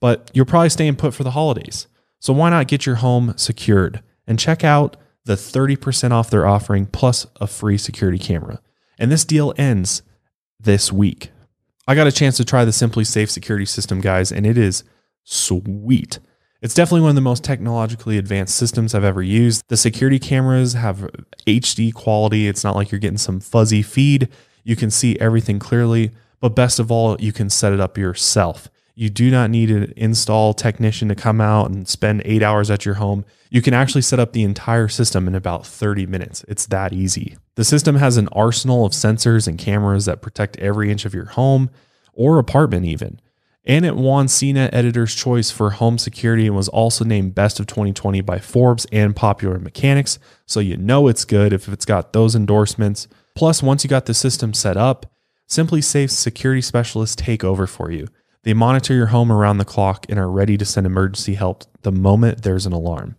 [SPEAKER 2] but you're probably staying put for the holidays. So why not get your home secured and check out the 30% off they're offering plus a free security camera. And this deal ends this week. I got a chance to try the Simply Safe security system, guys, and it is sweet. It's definitely one of the most technologically advanced systems I've ever used. The security cameras have HD quality. It's not like you're getting some fuzzy feed. You can see everything clearly, but best of all, you can set it up yourself. You do not need an install technician to come out and spend 8 hours at your home. You can actually set up the entire system in about 30 minutes. It's that easy. The system has an arsenal of sensors and cameras that protect every inch of your home or apartment even. And it won CNET Editor's Choice for home security and was also named Best of 2020 by Forbes and Popular Mechanics. So you know it's good if it's got those endorsements. Plus, once you got the system set up, Simply Safe's security specialists take over for you. They monitor your home around the clock and are ready to send emergency help the moment there's an alarm.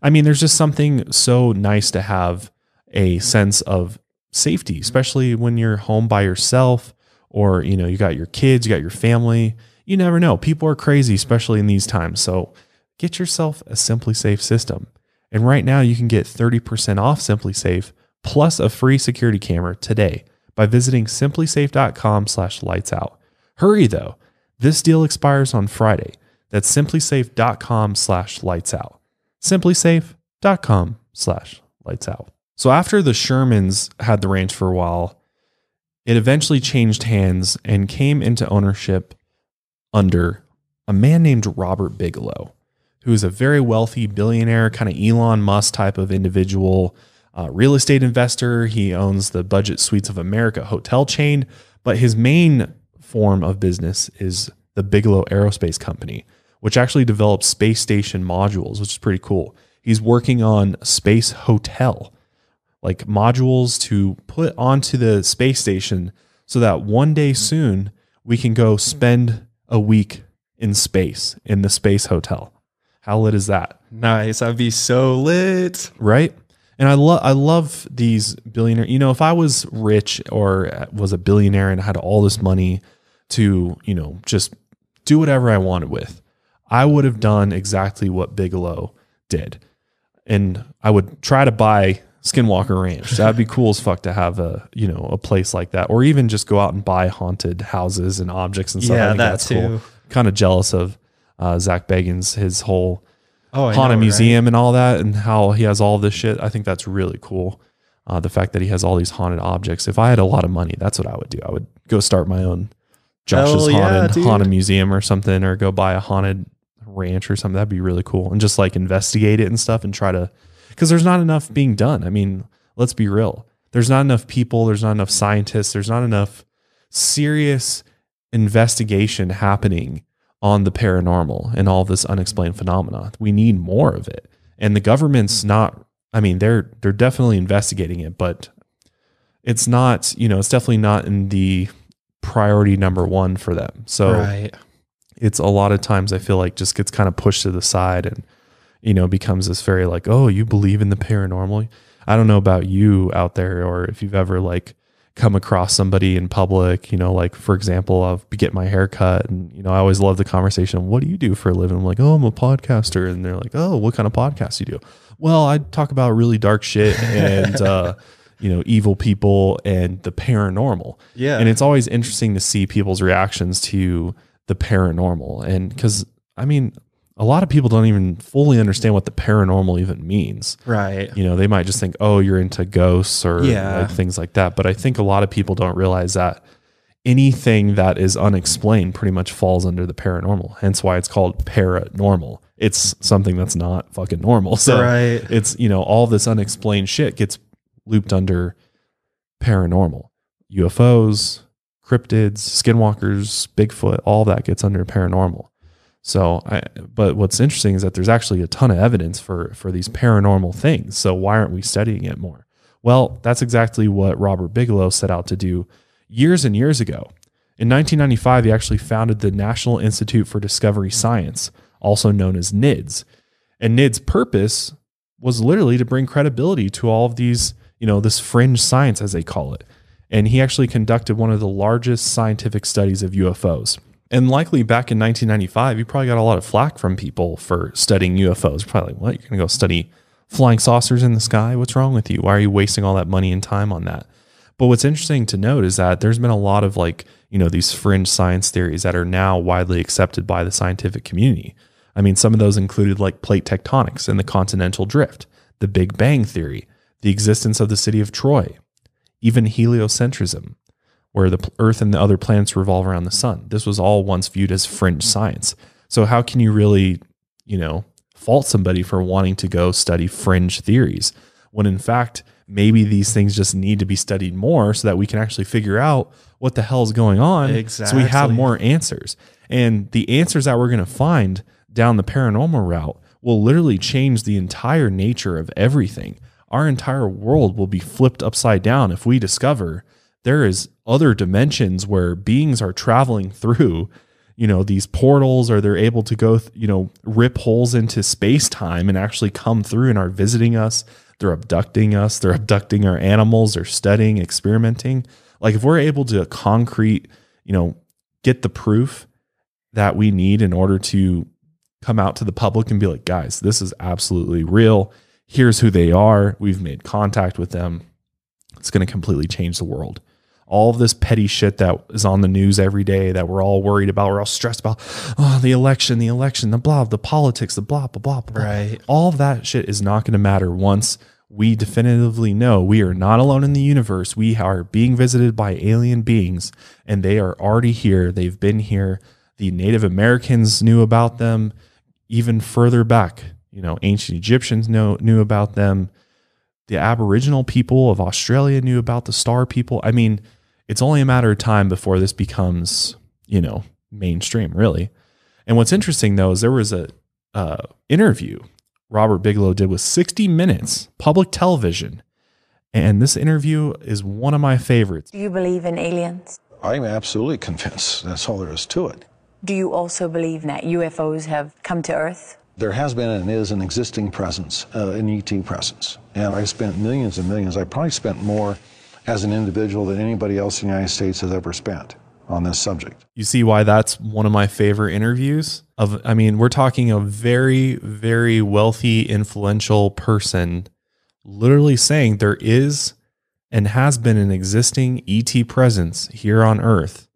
[SPEAKER 2] I mean, there's just something so nice to have a sense of safety, especially when you're home by yourself or, you got your kids, you got your family. You never know. People are crazy, especially in these times. So get yourself a Simply Safe system. And right now you can get 30% off Simply Safe plus a free security camera today by visiting simplysafe.com/lightsout. Hurry though. This deal expires on Friday. That's simplysafe.com/lightsout. simplysafe.com/lightsout. So after the Shermans had the ranch for a while, it eventually changed hands and came into ownership under a man named Robert Bigelow, who is a very wealthy billionaire, kind of Elon Musk type of individual, real estate investor. He owns the Budget Suites of America hotel chain, but his main form of business is the Bigelow Aerospace Company, which actually develops space station modules, which is pretty cool. He's working on space hotel, like modules to put onto the space station so that one day soon we can go spend a week in space in the space hotel. How lit is that?
[SPEAKER 3] Nice. That'd be so lit.
[SPEAKER 2] Right? And I love these billionaires. If I was rich or was a billionaire and had all this money to, just do whatever I wanted with, I would have done exactly what Bigelow did. And I would try to buy Skinwalker Ranch. That'd be cool as fuck to have a place like that, or even just go out and buy haunted houses and objects and stuff.
[SPEAKER 3] Yeah,
[SPEAKER 2] I think
[SPEAKER 3] that's
[SPEAKER 2] cool.
[SPEAKER 3] too.
[SPEAKER 2] Kind of jealous of Zach Bagans, his whole
[SPEAKER 3] I
[SPEAKER 2] haunted
[SPEAKER 3] know,
[SPEAKER 2] museum
[SPEAKER 3] right?
[SPEAKER 2] and all that, and how he has all this shit. I think that's really cool. The fact that he has all these haunted objects. If I had a lot of money, that's what I would do. I would go start my own Josh's haunted museum or something, or go buy a haunted ranch or something. That'd be really cool. And just like investigate it and stuff and try to, because there's not enough being done. I mean, let's be real. There's not enough people. There's not enough scientists. There's not enough serious investigation happening on the paranormal and all this unexplained phenomena. We need more of it. And the government's not, I mean, they're definitely investigating it, but it's not, it's definitely not in the priority number one for them. So
[SPEAKER 3] Right.
[SPEAKER 2] it's a lot of times I feel like just gets kind of pushed to the side and, becomes this very like, oh, you believe in the paranormal. I don't know about you out there, or if you've ever like come across somebody in public, like for example, I'll be getting my hair cut and, I always love the conversation. What do you do for a living? I'm like, oh, I'm a podcaster. And they're like, oh, what kind of podcast you do? Well, I talk about really dark shit and, evil people and the paranormal.
[SPEAKER 3] Yeah.
[SPEAKER 2] And it's always interesting to see people's reactions to the paranormal. And because, I mean, a lot of people don't even fully understand what the paranormal even means.
[SPEAKER 3] Right.
[SPEAKER 2] They might just think, oh, you're into ghosts or
[SPEAKER 3] Yeah.
[SPEAKER 2] like things like that. But I think a lot of people don't realize that anything that is unexplained pretty much falls under the paranormal. Hence why it's called paranormal. It's something that's not fucking normal. So
[SPEAKER 3] Right.
[SPEAKER 2] it's, all this unexplained shit gets looped under paranormal. UFOs, cryptids, skinwalkers, Bigfoot, all that gets under paranormal. So, but what's interesting is that there's actually a ton of evidence for these paranormal things. So why aren't we studying it more? Well, that's exactly what Robert Bigelow set out to do years and years ago. In 1995, he actually founded the National Institute for Discovery Science, also known as NIDS. And NIDS' purpose was literally to bring credibility to all of these, this fringe science, as they call it. And he actually conducted one of the largest scientific studies of UFOs. And likely back in 1995, you probably got a lot of flack from people for studying UFOs. Probably like, what? You're going to go study flying saucers in the sky? What's wrong with you? Why are you wasting all that money and time on that? But what's interesting to note is that there's been a lot of these fringe science theories that are now widely accepted by the scientific community. I mean, some of those included like plate tectonics and the continental drift, the Big Bang theory, the existence of the city of Troy, even heliocentrism, where the Earth and the other planets revolve around the sun. This was all once viewed as fringe science. So how can you really, fault somebody for wanting to go study fringe theories when in fact, maybe these things just need to be studied more so that we can actually figure out what the hell is going on.
[SPEAKER 3] Exactly.
[SPEAKER 2] So we have more answers. And the answers that we're going to find down the paranormal route will literally change the entire nature of everything. Our entire world will be flipped upside down if we discover there is other dimensions where beings are traveling through, these portals, or they're able to go, rip holes into space-time and actually come through and are visiting us. They're abducting us. They're abducting our animals. They're studying, experimenting. Like if we're able to concrete, get the proof that we need in order to come out to the public and be like, guys, this is absolutely real. Here's who they are. We've made contact with them. It's going to completely change the world. All of this petty shit that is on the news every day that we're all worried about, we're all stressed about, the election, the blah, the politics, the blah, blah, blah, blah.
[SPEAKER 3] Right.
[SPEAKER 2] All of that shit is not going to matter once we definitively know we are not alone in the universe. We are being visited by alien beings, and they are already here. They've been here. The Native Americans knew about them even further back. Ancient Egyptians knew about them. The Aboriginal people of Australia knew about the Star people. I mean, it's only a matter of time before this becomes, mainstream, really. And what's interesting, though, is there was a interview Robert Bigelow did with 60 Minutes, public television. And this interview is one of my favorites.
[SPEAKER 1] Do you believe in aliens?
[SPEAKER 4] I'm absolutely convinced. That's all there is to it.
[SPEAKER 1] Do you also believe that UFOs have come to Earth?
[SPEAKER 4] There has been and is an existing presence, an ET presence. And I spent millions and millions. I probably spent more as an individual than anybody else in the United States has ever spent on this subject.
[SPEAKER 2] You see why that's one of my favorite interviews? We're talking a very, very wealthy, influential person literally saying there is and has been an existing ET presence here on Earth.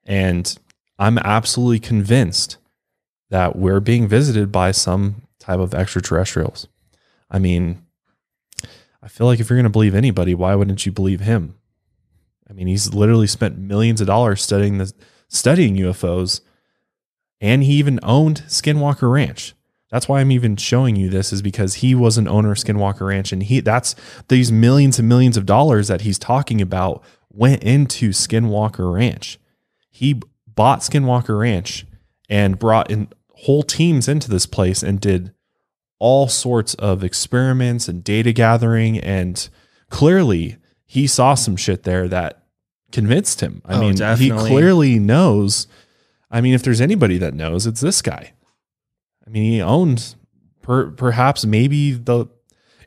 [SPEAKER 2] And I'm absolutely convinced that we're being visited by some type of extraterrestrials. I feel like if you're going to believe anybody, why wouldn't you believe him? He's literally spent millions of dollars studying UFOs, and he even owned Skinwalker Ranch. That's why I'm even showing you this, is because he was an owner of Skinwalker Ranch, and that's these millions and millions of dollars that he's talking about went into Skinwalker Ranch. He bought Skinwalker Ranch and brought in whole teams into this place and did all sorts of experiments and data gathering. And clearly he saw some shit there that convinced him.
[SPEAKER 3] Definitely.
[SPEAKER 2] He clearly knows. If there's anybody that knows, it's this guy. He owned perhaps maybe the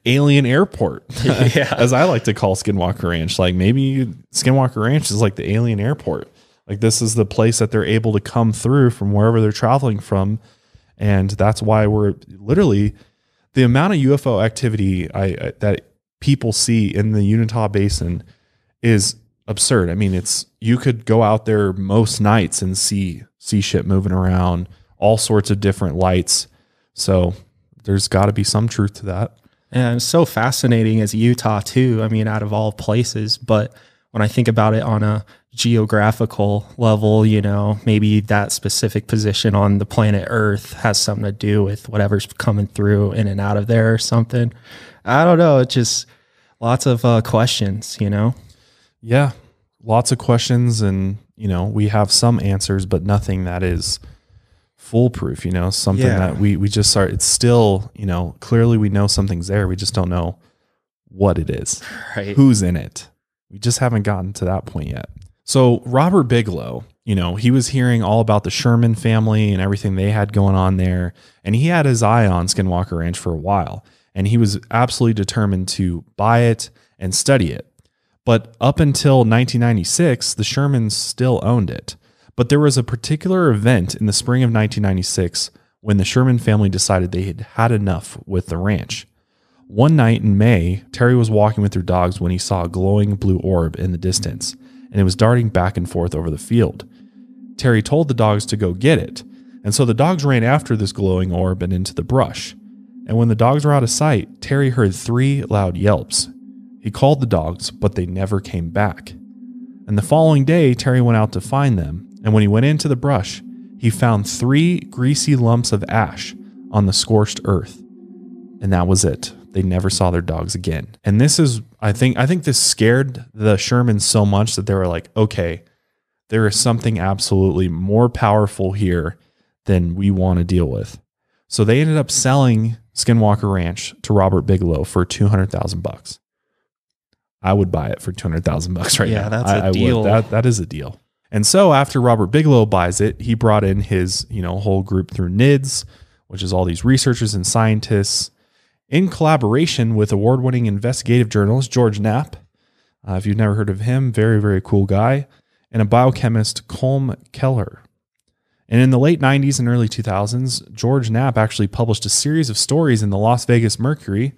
[SPEAKER 2] alien airport, as I like to call Skinwalker Ranch. Like maybe Skinwalker Ranch is like the alien airport. Like this is the place that they're able to come through from wherever they're traveling from. And that's why we're literally the amount of UFO activity that people see in the Utah Basin is absurd. You could go out there most nights and see shit moving around, all sorts of different lights. So there's got to be some truth to that.
[SPEAKER 3] And it's so fascinating as Utah too. Out of all places, but when I think about it on a geographical level, maybe that specific position on the planet Earth has something to do with whatever's coming through in and out of there or something. I don't know. It's just lots of questions,
[SPEAKER 2] Yeah, lots of questions, and we have some answers, but nothing that is foolproof. Something that we just start. It's still, clearly we know something's there. We just don't know what it is,
[SPEAKER 3] right?
[SPEAKER 2] Who's in it. We just haven't gotten to that point yet. So Robert Bigelow, he was hearing all about the Sherman family and everything they had going on there. And he had his eye on Skinwalker Ranch for a while. And he was absolutely determined to buy it and study it. But up until 1996, the Shermans still owned it. But there was a particular event in the spring of 1996 when the Sherman family decided they had had enough with the ranch. One night in May, Terry was walking with their dogs when he saw a glowing blue orb in the distance, and it was darting back and forth over the field. Terry told the dogs to go get it, and so the dogs ran after this glowing orb and into the brush. And when the dogs were out of sight, Terry heard 3 loud yelps. He called the dogs, but they never came back. And the following day, Terry went out to find them. And when he went into the brush, he found 3 greasy lumps of ash on the scorched earth. And that was it. They never saw their dogs again. And this is, I think this scared the Shermans so much that they were like, okay, there is something absolutely more powerful here than we want to deal with. So they ended up selling Skinwalker Ranch to Robert Bigelow for $200,000. I would buy it for $200,000 right now.
[SPEAKER 3] Yeah, that's a deal.
[SPEAKER 2] That is a deal. And so after Robert Bigelow buys it, he brought in his, whole group through NIDS, which is all these researchers and scientists, in collaboration with award-winning investigative journalist George Knapp. If you've never heard of him, very, very cool guy, and a biochemist, Colm Keller. And in the late 90s and early 2000s, George Knapp actually published a series of stories in the Las Vegas Mercury,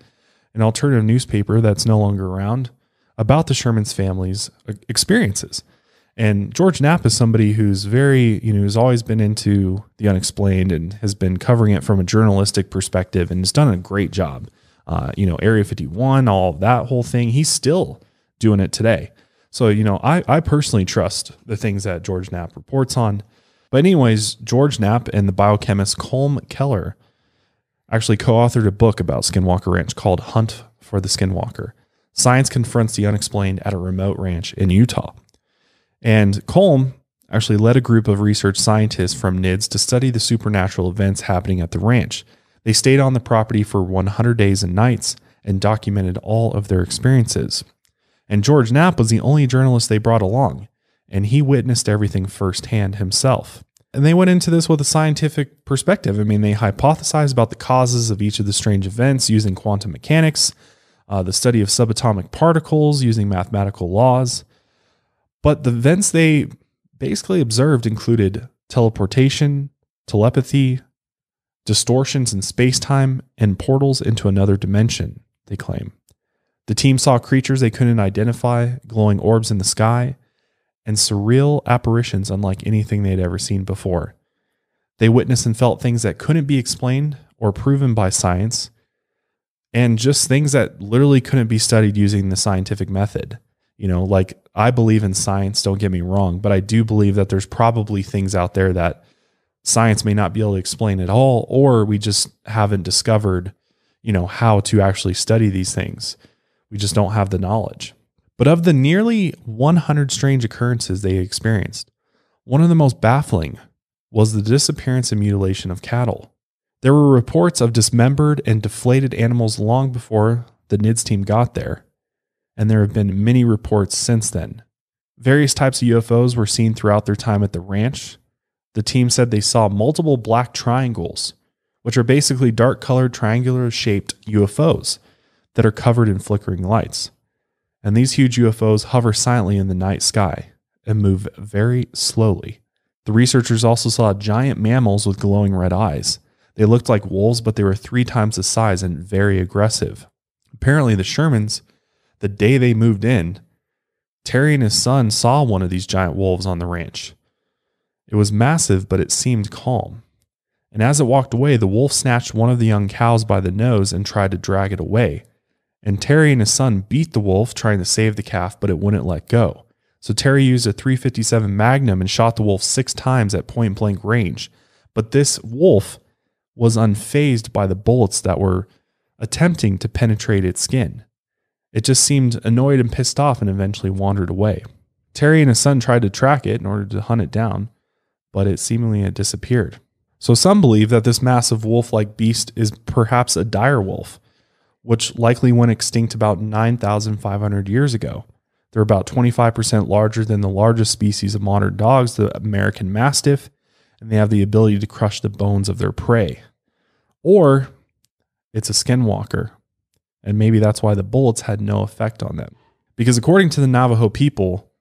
[SPEAKER 2] an alternative newspaper that's no longer around, about the Shermans family's experiences. And George Knapp is somebody who's very, who's always been into the unexplained and has been covering it from a journalistic perspective and has done a great job. Area 51, all of that whole thing, he's still doing it today. So, I personally trust the things that George Knapp reports on. But anyways, George Knapp and the biochemist Colm Keller actually co-authored a book about Skinwalker Ranch called Hunt for the Skinwalker. Science Confronts the Unexplained at a Remote Ranch in Utah. And Colm actually led a group of research scientists from NIDS to study the supernatural events happening at the ranch. They stayed on the property for 100 days and nights and documented all of their experiences. And George Knapp was the only journalist they brought along, and he witnessed everything firsthand himself. And they went into this with a scientific perspective. I mean, they hypothesized about the causes of each of the strange events using quantum mechanics, the study of subatomic particles using mathematical laws. But the events they basically observed included teleportation, telepathy, distortions in space-time, and portals into another dimension, they claim. The team saw creatures they couldn't identify, glowing orbs in the sky, and surreal apparitions unlike anything they'd ever seen before. They witnessed and felt things that couldn't be explained or proven by science, and just things that literally couldn't be studied using the scientific method. I believe in science, don't get me wrong, but I do believe that there's probably things out there that science may not be able to explain at all, or we just haven't discovered, how to actually study these things. We just don't have the knowledge. But of the nearly 100 strange occurrences they experienced, one of the most baffling was the disappearance and mutilation of cattle. There were reports of dismembered and deflated animals long before the NIDS team got there, and there have been many reports since then. Various types of UFOs were seen throughout their time at the ranch. The team said they saw multiple black triangles, which are basically dark-colored, triangular-shaped UFOs that are covered in flickering lights. And these huge UFOs hover silently in the night sky and move very slowly. The researchers also saw giant mammals with glowing red eyes. They looked like wolves, but they were 3 times the size and very aggressive. Apparently, the Shermans, the day they moved in, Terry and his son saw one of these giant wolves on the ranch. It was massive, but it seemed calm. And as it walked away, the wolf snatched one of the young cows by the nose and tried to drag it away. And Terry and his son beat the wolf, trying to save the calf, but it wouldn't let go. So Terry used a .357 Magnum and shot the wolf 6 times at point-blank range. But this wolf was unfazed by the bullets that were attempting to penetrate its skin. It just seemed annoyed and pissed off and eventually wandered away. Terry and his son tried to track it in order to hunt it down, but it seemingly had disappeared. So some believe that this massive wolf-like beast is perhaps a dire wolf, which likely went extinct about 9,500 years ago. They're about 25% larger than the largest species of modern dogs, the American Mastiff, and they have the ability to crush the bones of their prey. Or it's a skinwalker, and maybe that's why the bullets had no effect on them. Because according to the Navajo people,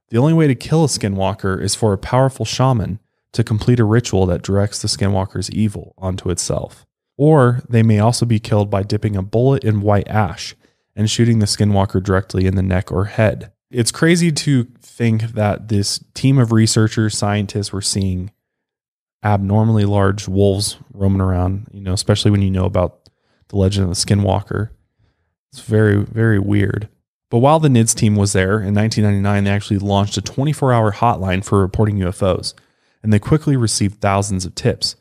[SPEAKER 2] the only way to kill a skinwalker is for a powerful shaman to complete a ritual that directs the skinwalker's evil onto itself. Or they may also be killed by dipping a bullet in white ash and shooting the skinwalker directly in the neck or head. It's crazy to think that this team of researchers, scientists were seeing abnormally large wolves roaming around, especially when you know about the legend of the skinwalker. It's very, very weird. But while the NIDS team was there in 1999, they actually launched a 24-hour hotline for reporting UFOs, and they quickly received thousands of tips.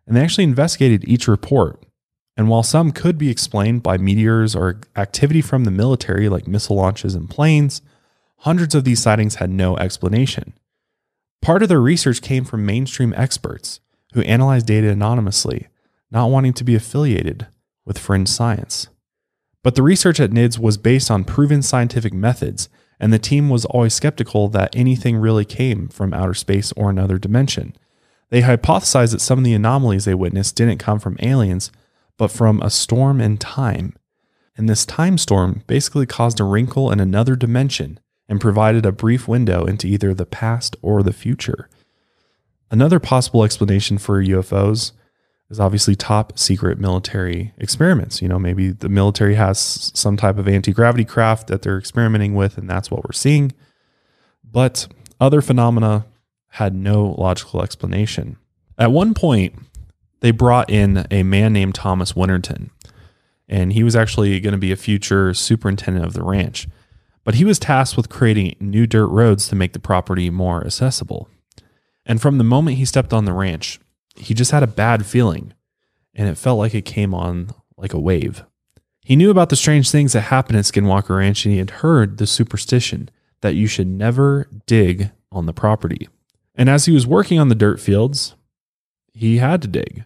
[SPEAKER 2] And they actually investigated each report. And while some could be explained by meteors or activity from the military, like missile launches and planes, hundreds of these sightings had no explanation. Part of their research came from mainstream experts who analyzed data anonymously, not wanting to be affiliated with fringe science. But the research at NIDS was based on proven scientific methods, and the team was always skeptical that anything really came from outer space or another dimension. They hypothesized that some of the anomalies they witnessed didn't come from aliens, but from a storm in time. And this time storm basically caused a wrinkle in another dimension and provided a brief window into either the past or the future. Another possible explanation for UFOs is obviously top secret military experiments. You know, maybe the military has some type of anti-gravity craft that they're experimenting with, and that's what we're seeing. But other phenomena had no logical explanation. At one point, they brought in a man named Thomas Winterton, and he was actually going to be a future superintendent of the ranch. But he was tasked with creating new dirt roads to make the property more accessible. And from the moment he stepped on the ranch, he just had a bad feeling, and it felt like it came on like a wave. He knew about the strange things that happened at Skinwalker Ranch, and he had heard the superstition that you should never dig on the property. And as he was working on the dirt fields, he had to dig.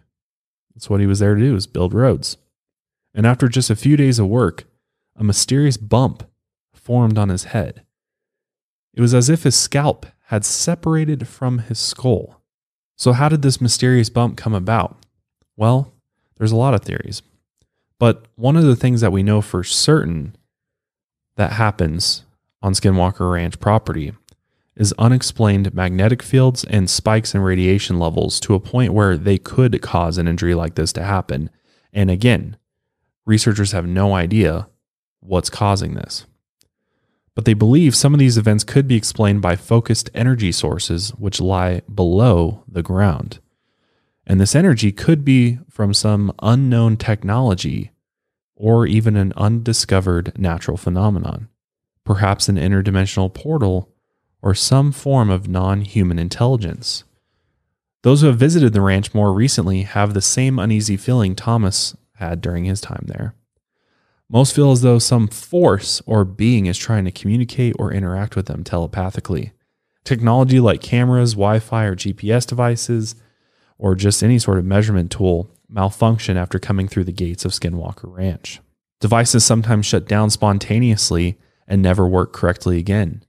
[SPEAKER 2] That's what he was there to do, is build roads. And after just a few days of work, a mysterious bump formed on his head. It was as if his scalp had separated from his skull. So how did this mysterious bump come about? Well, there's a lot of theories. But one of the things that we know for certain that happens on Skinwalker Ranch property is unexplained magnetic fields and spikes in radiation levels to a point where they could cause an injury like this to happen. And again, researchers have no idea what's causing this. But they believe some of these events could be explained by focused energy sources which lie below the ground. And this energy could be from some unknown technology or even an undiscovered natural phenomenon, perhaps an interdimensional portal or some form of non-human intelligence. Those who have visited the ranch more recently have the same uneasy feeling Thomas had during his time there. Most feel as though some force or being is trying to communicate or interact with them telepathically. Technology like cameras, Wi-Fi, or GPS devices, or just any sort of measurement tool malfunction after coming through the gates of Skinwalker Ranch. Devices sometimes shut down spontaneously and never work correctly again.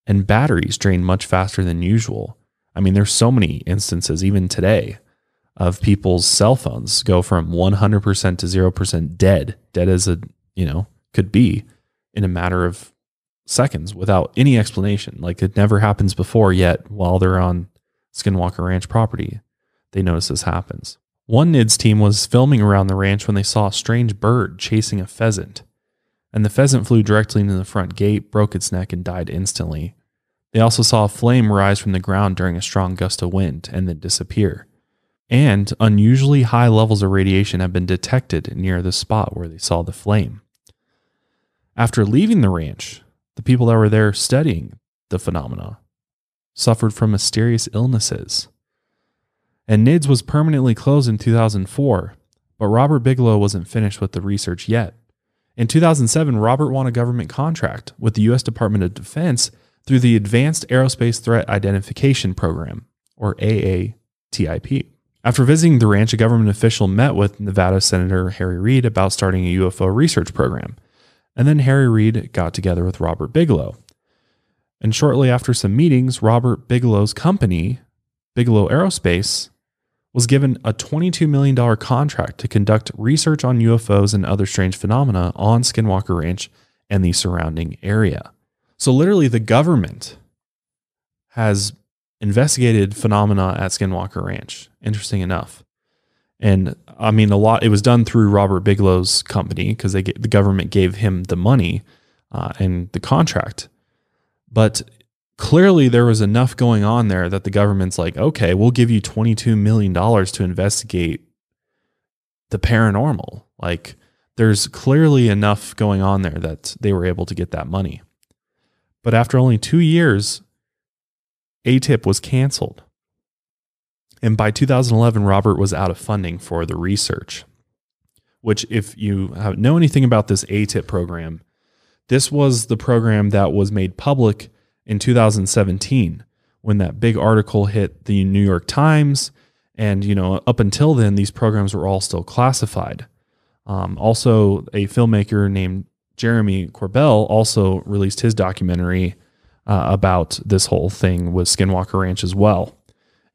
[SPEAKER 2] And batteries drain much faster than usual. I mean, there's so many instances, even today, of people's cell phones go from 100% to 0% dead as could be in a matter of seconds without any explanation. Like it never happens before, yet while they're on Skinwalker Ranch property, they notice this happens. One NIDS team was filming around the ranch when they saw a strange bird chasing a pheasant, and the pheasant flew directly into the front gate, broke its neck, and died instantly. They also saw a flame rise from the ground during a strong gust of wind and then disappear. And unusually high levels of radiation have been detected near the spot where they saw the flame. After leaving the ranch, the people that were there studying the phenomena suffered from mysterious illnesses. And NIDS was permanently closed in 2004, but Robert Bigelow wasn't finished with the research yet. In 2007, Robert won a government contract with the U.S. Department of Defense through the Advanced Aerospace Threat Identification Program, or AATIP. After visiting the ranch, a government official met with Nevada Senator Harry Reid about starting a UFO research program. And then Harry Reid got together with Robert Bigelow. And shortly after some meetings, Robert Bigelow's company, Bigelow Aerospace, was given a $22 million contract to conduct research on UFOs and other strange phenomena on Skinwalker Ranch and the surrounding area. So literally the government has investigated phenomena at Skinwalker Ranch, interesting enough. And I mean, it was done through Robert Bigelow's company because the government gave him the money and the contract. But clearly there was enough going on there that the government's like, okay, we'll give you $22 million to investigate the paranormal. Like, there's clearly enough going on there that they were able to get that money. But after only 2 years, ATIP was canceled. And by 2011, Robert was out of funding for the research, which if you know anything about this ATIP program, this was the program that was made public in 2017 when that big article hit the New York Times. And, up until then, these programs were all still classified. Also, a filmmaker named Jeremy Corbell also released his documentary about this whole thing with Skinwalker Ranch as well.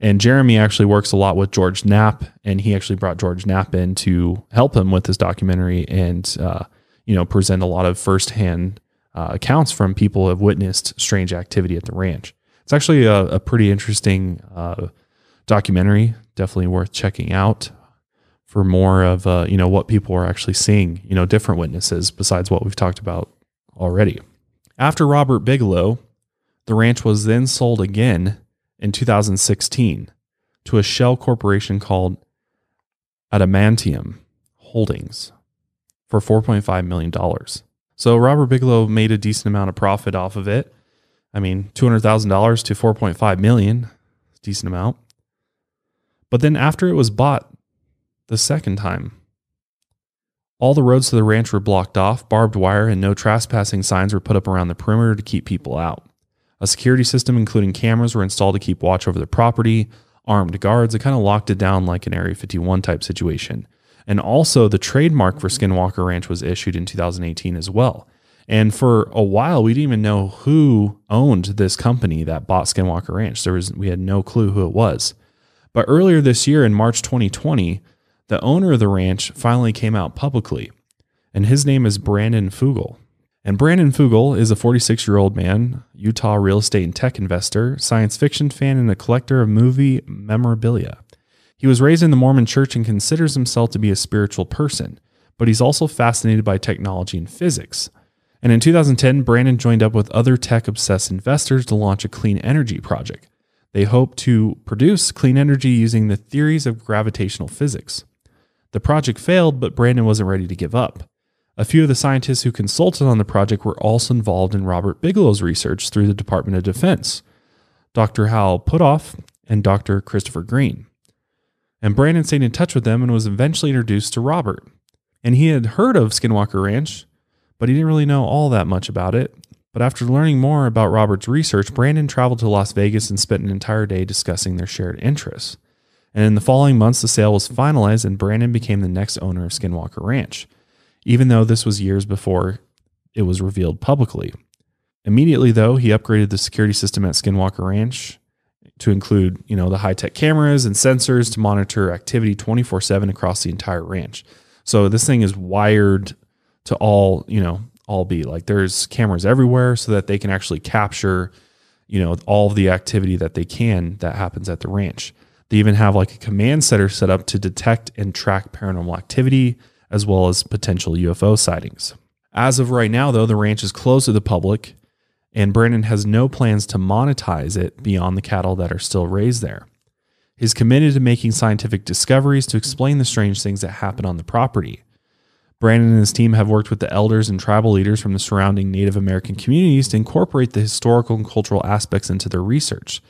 [SPEAKER 2] And Jeremy actually works a lot with George Knapp, and he actually brought George Knapp in to help him with this documentary and, present a lot of firsthand accounts from people who have witnessed strange activity at the ranch. It's actually a pretty interesting documentary, definitely worth checking out for more of, what people are actually seeing, different witnesses besides what we've talked about already. After Robert Bigelow, the ranch was then sold again in 2016 to a shell corporation called Adamantium Holdings for $4.5 million. So Robert Bigelow made a decent amount of profit off of it. I mean, $200,000 to $4.5 million, decent amount. But then after it was bought the second time, all the roads to the ranch were blocked off, barbed wire, and no trespassing signs were put up around the perimeter to keep people out. A security system, including cameras, were installed to keep watch over the property, armed guards. It kind of locked it down like an Area 51 type situation. And also the trademark for Skinwalker Ranch was issued in 2018 as well. And for a while, we didn't even know who owned this company that bought Skinwalker Ranch. We had no clue who it was. But earlier this year in March 2020, the owner of the ranch finally came out publicly, and his name is Brandon Fugel. And Brandon Fugel is a 46-year-old man, Utah real estate and tech investor, science fiction fan, and a collector of movie memorabilia. He was raised in the Mormon church and considers himself to be a spiritual person, but he's also fascinated by technology and physics. And in 2010, Brandon joined up with other tech-obsessed investors to launch a clean energy project. They hope to produce clean energy using the theories of gravitational physics. The project failed, but Brandon wasn't ready to give up. A few of the scientists who consulted on the project were also involved in Robert Bigelow's research through the Department of Defense, Dr. Hal Puthoff and Dr. Christopher Green. And Brandon stayed in touch with them and was eventually introduced to Robert. And he had heard of Skinwalker Ranch, but he didn't really know all that much about it. But after learning more about Robert's research, Brandon traveled to Las Vegas and spent an entire day discussing their shared interests. And in the following months, the sale was finalized and Brandon became the next owner of Skinwalker Ranch, even though this was years before it was revealed publicly. Immediately, though, he upgraded the security system at Skinwalker Ranch to include, the high-tech cameras and sensors to monitor activity 24/7 across the entire ranch. So this thing is wired to all be like there's cameras everywhere so that they can actually capture, all of the activity that happens at the ranch. They even have like a command center set up to detect and track paranormal activity as well as potential UFO sightings. As of right now, though, the ranch is closed to the public, and Brandon has no plans to monetize it beyond the cattle that are still raised there. He's committed to making scientific discoveries to explain the strange things that happen on the property. Brandon and his team have worked with the elders and tribal leaders from the surrounding Native American communities to incorporate the historical and cultural aspects into their research.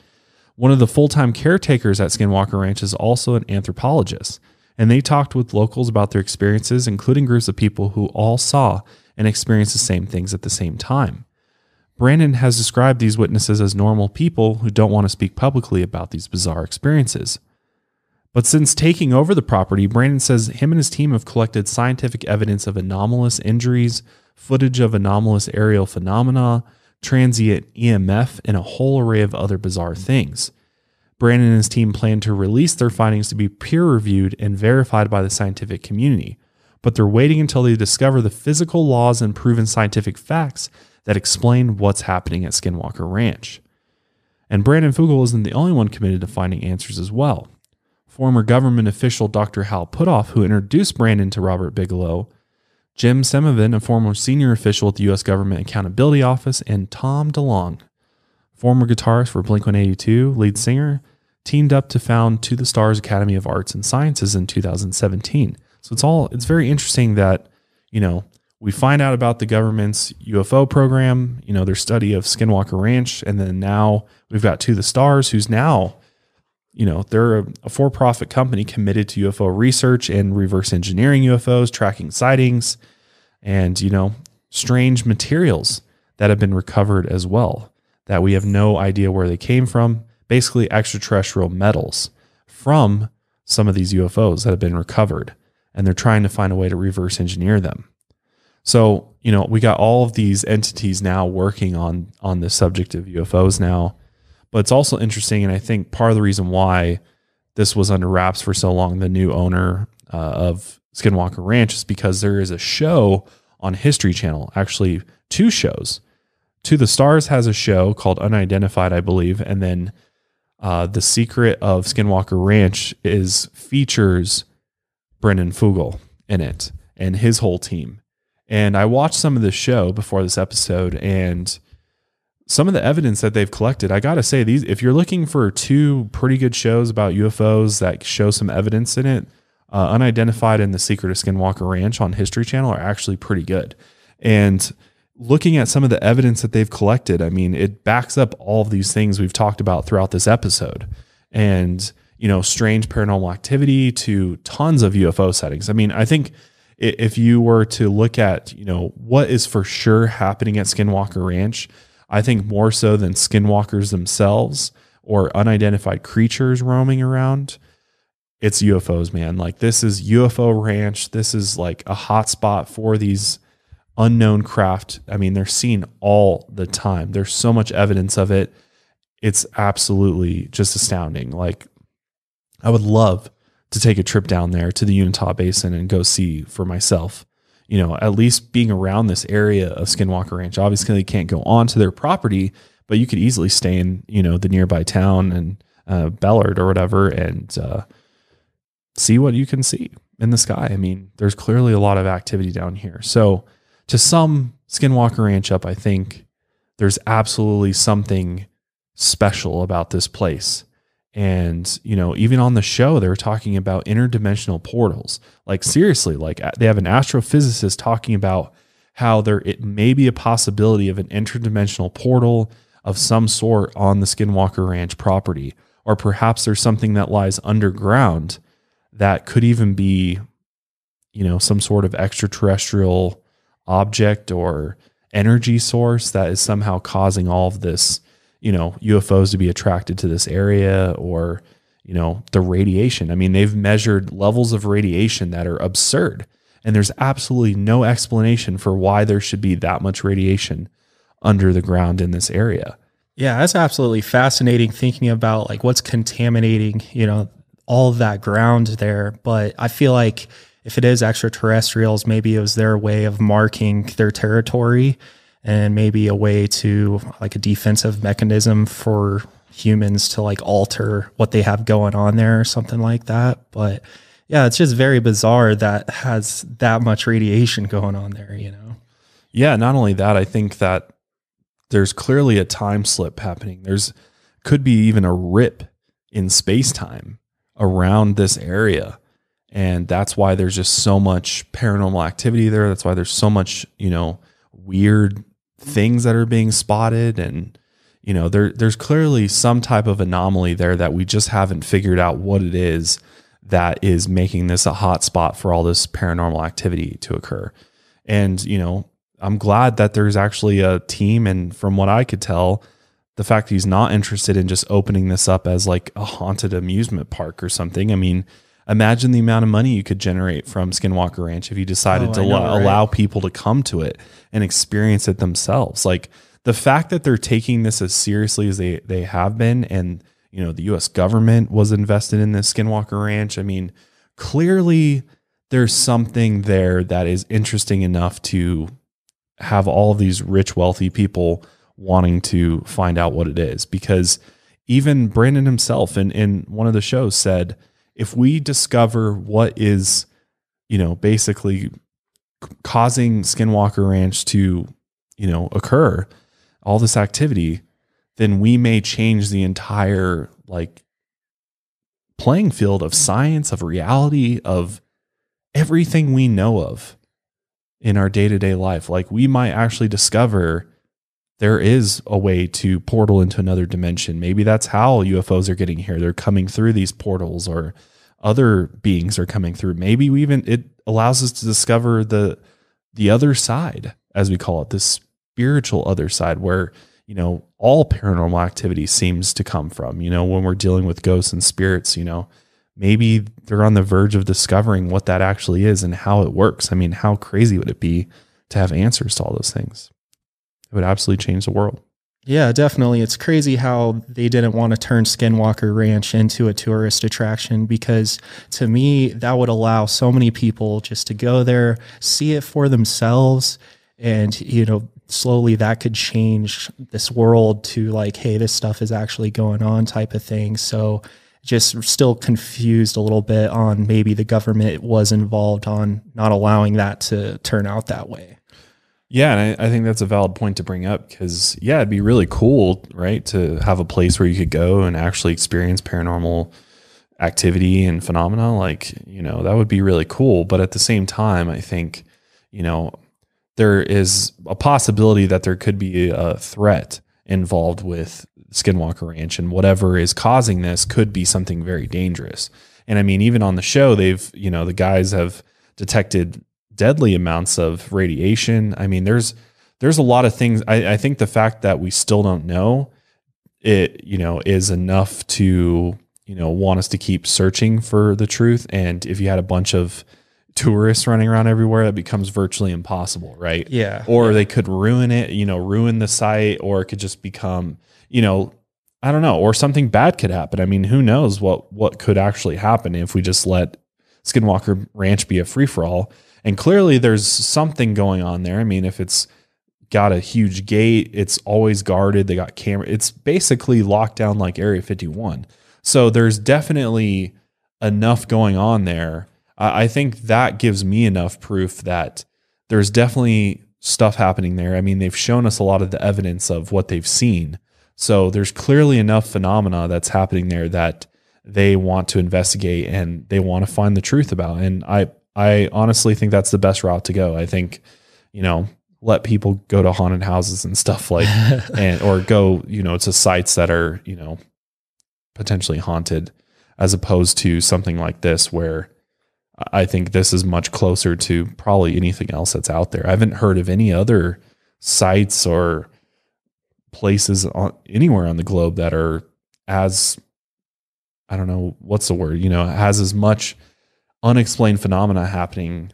[SPEAKER 2] One of the full-time caretakers at Skinwalker Ranch is also an anthropologist, and they talked with locals about their experiences, including groups of people who all saw and experienced the same things at the same time. Brandon has described these witnesses as normal people who don't want to speak publicly about these bizarre experiences. But since taking over the property, Brandon says him and his team have collected scientific evidence of anomalous injuries, footage of anomalous aerial phenomena, transient EMF, and a whole array of other bizarre things. Brandon and his team plan to release their findings to be peer-reviewed and verified by the scientific community, but they're waiting until they discover the physical laws and proven scientific facts that explain what's happening at Skinwalker Ranch. And Brandon Fugel isn't the only one committed to finding answers as well. Former government official Dr. Hal Puthoff, who introduced Brandon to Robert Bigelow, Jim Semovin, a former senior official at the U.S. Government Accountability Office, and Tom DeLonge, former guitarist for Blink-182, lead singer, teamed up to found To the Stars Academy of Arts and Sciences in 2017. So it's very interesting that, we find out about the government's UFO program, their study of Skinwalker Ranch. And then now we've got To the Stars, who's now, they're a for-profit company committed to UFO research and reverse engineering UFOs, tracking sightings, and, strange materials that have been recovered as well, that we have no idea where they came from. Basically extraterrestrial metals from some of these UFOs that have been recovered, and they're trying to find a way to reverse engineer them. So, we got all of these entities now working on the subject of UFOs now, but it's also interesting. And I think part of the reason why this was under wraps for so long, the new owner of Skinwalker Ranch, is because there is a show on History Channel, actually 2 shows. To the Stars has a show called Unidentified, I believe. And then The Secret of Skinwalker Ranch features Brendan Fugel in it and his whole team. And I watched some of the show before this episode, and some of the evidence that they've collected, I got to say, if you're looking for 2 pretty good shows about UFOs that show some evidence in it, Unidentified and The Secret of Skinwalker Ranch on History Channel are actually pretty good. And looking at some of the evidence that they've collected, I mean, it backs up all of these things we've talked about throughout this episode. And, strange paranormal activity to tons of UFO sightings. I mean, I think if you were to look at, what is for sure happening at Skinwalker Ranch, I think more so than skinwalkers themselves or unidentified creatures roaming around, it's UFOs, man. Like, this is UFO Ranch. This is like a hot spot for these unknown craft. I mean, they're seen all the time. There's so much evidence of it. It's absolutely just astounding. Like, I would love to take a trip down there to the Uinta Basin and go see for myself, at least being around this area of Skinwalker Ranch. Obviously, they can't go onto their property, but you could easily stay in, the nearby town and Bellard or whatever, and see what you can see in the sky. I mean, there's clearly a lot of activity down here. So to sum Skinwalker Ranch up, I think there's absolutely something special about this place. And, even on the show, they were talking about interdimensional portals. Like, seriously, like, they have an astrophysicist talking about how it may be a possibility of an interdimensional portal of some sort on the Skinwalker Ranch property. Or perhaps there's something that lies underground that could even be, some sort of extraterrestrial object or energy source that is somehow causing all of this, UFOs to be attracted to this area, or, the radiation. I mean, they've measured levels of radiation that are absurd, and there's absolutely no explanation for why there should be that much radiation under the ground in this area.
[SPEAKER 3] Yeah, that's absolutely fascinating, thinking about like what's contaminating, all of that ground there. But I feel like if it is extraterrestrials, maybe it was their way of marking their territory, and maybe a way to like a defensive mechanism for humans to like alter what they have going on there or something like that. But yeah, it's just very bizarre that has that much radiation going on there,
[SPEAKER 2] Yeah, not only that, I think that there's clearly a time slip happening. Could be even a rip in space-time around this area. And that's why there's just so much paranormal activity there. That's why there's so much, weird things that are being spotted. And, there's clearly some type of anomaly there that we just haven't figured out what it is that is making this a hot spot for all this paranormal activity to occur. And, I'm glad that there's actually a team. And from what I could tell, the fact that he's not interested in just opening this up as like a haunted amusement park or something. I mean, imagine the amount of money you could generate from Skinwalker Ranch if you decided to allow people to come to it and experience it themselves. Like, the fact that they're taking this as seriously as they have been, and, the U.S. government was invested in this Skinwalker Ranch. I mean, clearly there's something there that is interesting enough to have all of these rich, wealthy people wanting to find out what it is. Because even Brandon himself in one of the shows said, if we discover what is, basically causing Skinwalker Ranch to, occur, all this activity, then we may change the entire like playing field of science, of reality, of everything we know of in our day-to-day life. Like we might actually discover there is a way to portal into another dimension. Maybe that's how UFOs are getting here. They're coming through these portals, or other beings are coming through. Maybe it allows us to discover the other side, as we call it, the spiritual other side, where, you know, all paranormal activity seems to come from. You know, when we're dealing with ghosts and spirits, you know, maybe they're on the verge of discovering what that actually is and how it works. I mean, how crazy would it be to have answers to all those things? It would absolutely change the world.
[SPEAKER 3] Yeah, definitely. It's crazy how they didn't want to turn Skinwalker Ranch into a tourist attraction, because to me, that would allow so many people just to go there, see it for themselves. And, you know, slowly that could change this world to like, hey, this stuff is actually going on type of thing. So just still confused a little bit on maybe the government was involved on not allowing that to turn out that way.
[SPEAKER 2] Yeah, and I think that's a valid point to bring up, because, yeah, it'd be really cool, right, to have a place where you could go and actually experience paranormal activity and phenomena. Like, you know, that would be really cool. But at the same time, I think, you know, there is a possibility that there could be a threat involved with Skinwalker Ranch, and whatever is causing this could be something very dangerous. And I mean, even on the show, the guys have detected deadly amounts of radiation. I mean, there's a lot of things. I think the fact that we still don't know it, you know, is enough to, you know, want us to keep searching for the truth. And if you had a bunch of tourists running around everywhere, that becomes virtually impossible, right?
[SPEAKER 3] Yeah.
[SPEAKER 2] Or they could ruin it, you know, ruin the site, or it could just become, you know, I don't know, or something bad could happen. I mean, who knows what could actually happen if we just let Skinwalker Ranch be a free-for-all. And clearly there's something going on there. I mean, if it's got a huge gate, it's always guarded. They got camera. It's basically locked down like Area 51. So there's definitely enough going on there. I think that gives me enough proof that there's definitely stuff happening there. I mean, they've shown us a lot of the evidence of what they've seen. So there's clearly enough phenomena that's happening there that they want to investigate and they want to find the truth about. And I honestly think that's the best route to go. I think, you know, let people go to haunted houses and stuff like, or go, you know, to sites that are, you know, potentially haunted, as opposed to something like this, where I think this is much closer to probably anything else that's out there. I haven't heard of any other sites or places anywhere on the globe that are as, I don't know, what's the word, you know, has as much unexplained phenomena happening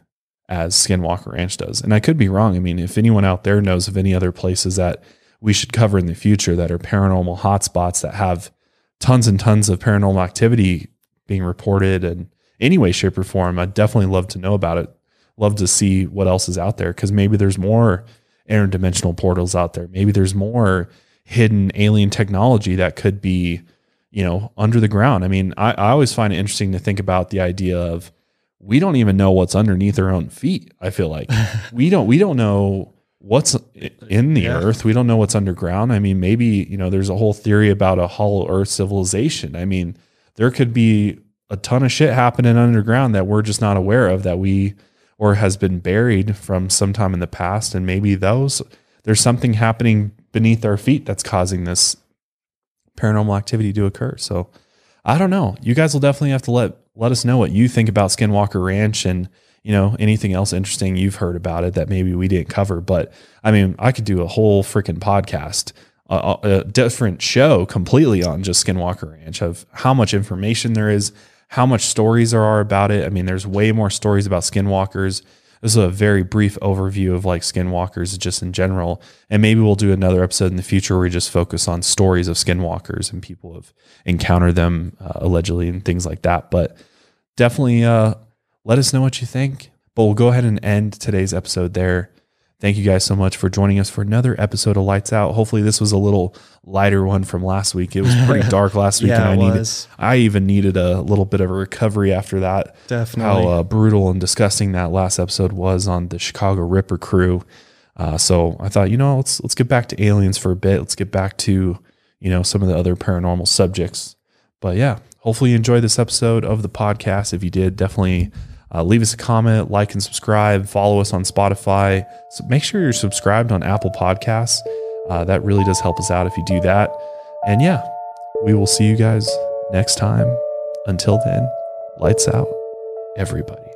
[SPEAKER 2] as Skinwalker Ranch does. And I could be wrong. I mean, if anyone out there knows of any other places that we should cover in the future that are paranormal hotspots that have tons and tons of paranormal activity being reported in any way, shape, or form, I'd definitely love to know about it. Love to see what else is out there, because maybe there's more interdimensional portals out there. Maybe there's more hidden alien technology that could be, you know, under the ground. I mean, I always find it interesting to think about the idea of, we don't even know what's underneath our own feet. I feel like we don't know what's in the earth. We don't know what's underground. I mean, maybe, you know, there's a whole theory about a hollow earth civilization. I mean, there could be a ton of shit happening underground that we're just not aware of, or has been buried from some time in the past. And maybe there's something happening beneath our feet that's causing this paranormal activity to occur. So I don't know. You guys will definitely have to let us know what you think about Skinwalker Ranch, and, you know, anything else interesting you've heard about it that maybe we didn't cover. But I mean, I could do a whole freaking podcast, a different show completely on just Skinwalker Ranch, of how much information there is, how much stories there are about it. I mean, there's way more stories about skinwalkers. This is a very brief overview of like skinwalkers just in general. And maybe we'll do another episode in the future where we just focus on stories of skinwalkers and people have encountered them allegedly and things like that. But definitely let us know what you think. But we'll go ahead and end today's episode there. Thank you guys so much for joining us for another episode of Lights Out. Hopefully this was a little lighter one from last week. It was pretty dark last week.
[SPEAKER 3] Yeah,
[SPEAKER 2] and I even needed a little bit of a recovery after that.
[SPEAKER 3] Definitely.
[SPEAKER 2] How brutal and disgusting that last episode was on the Chicago Ripper crew. So I thought, you know, let's get back to aliens for a bit. Let's get back to, you know, some of the other paranormal subjects. But yeah, hopefully you enjoyed this episode of the podcast. If you did, definitely Leave us a comment, like and subscribe, follow us on Spotify. So make sure you're subscribed on Apple Podcasts. That really does help us out if you do that. And yeah, we will see you guys next time. Until then, lights out, everybody.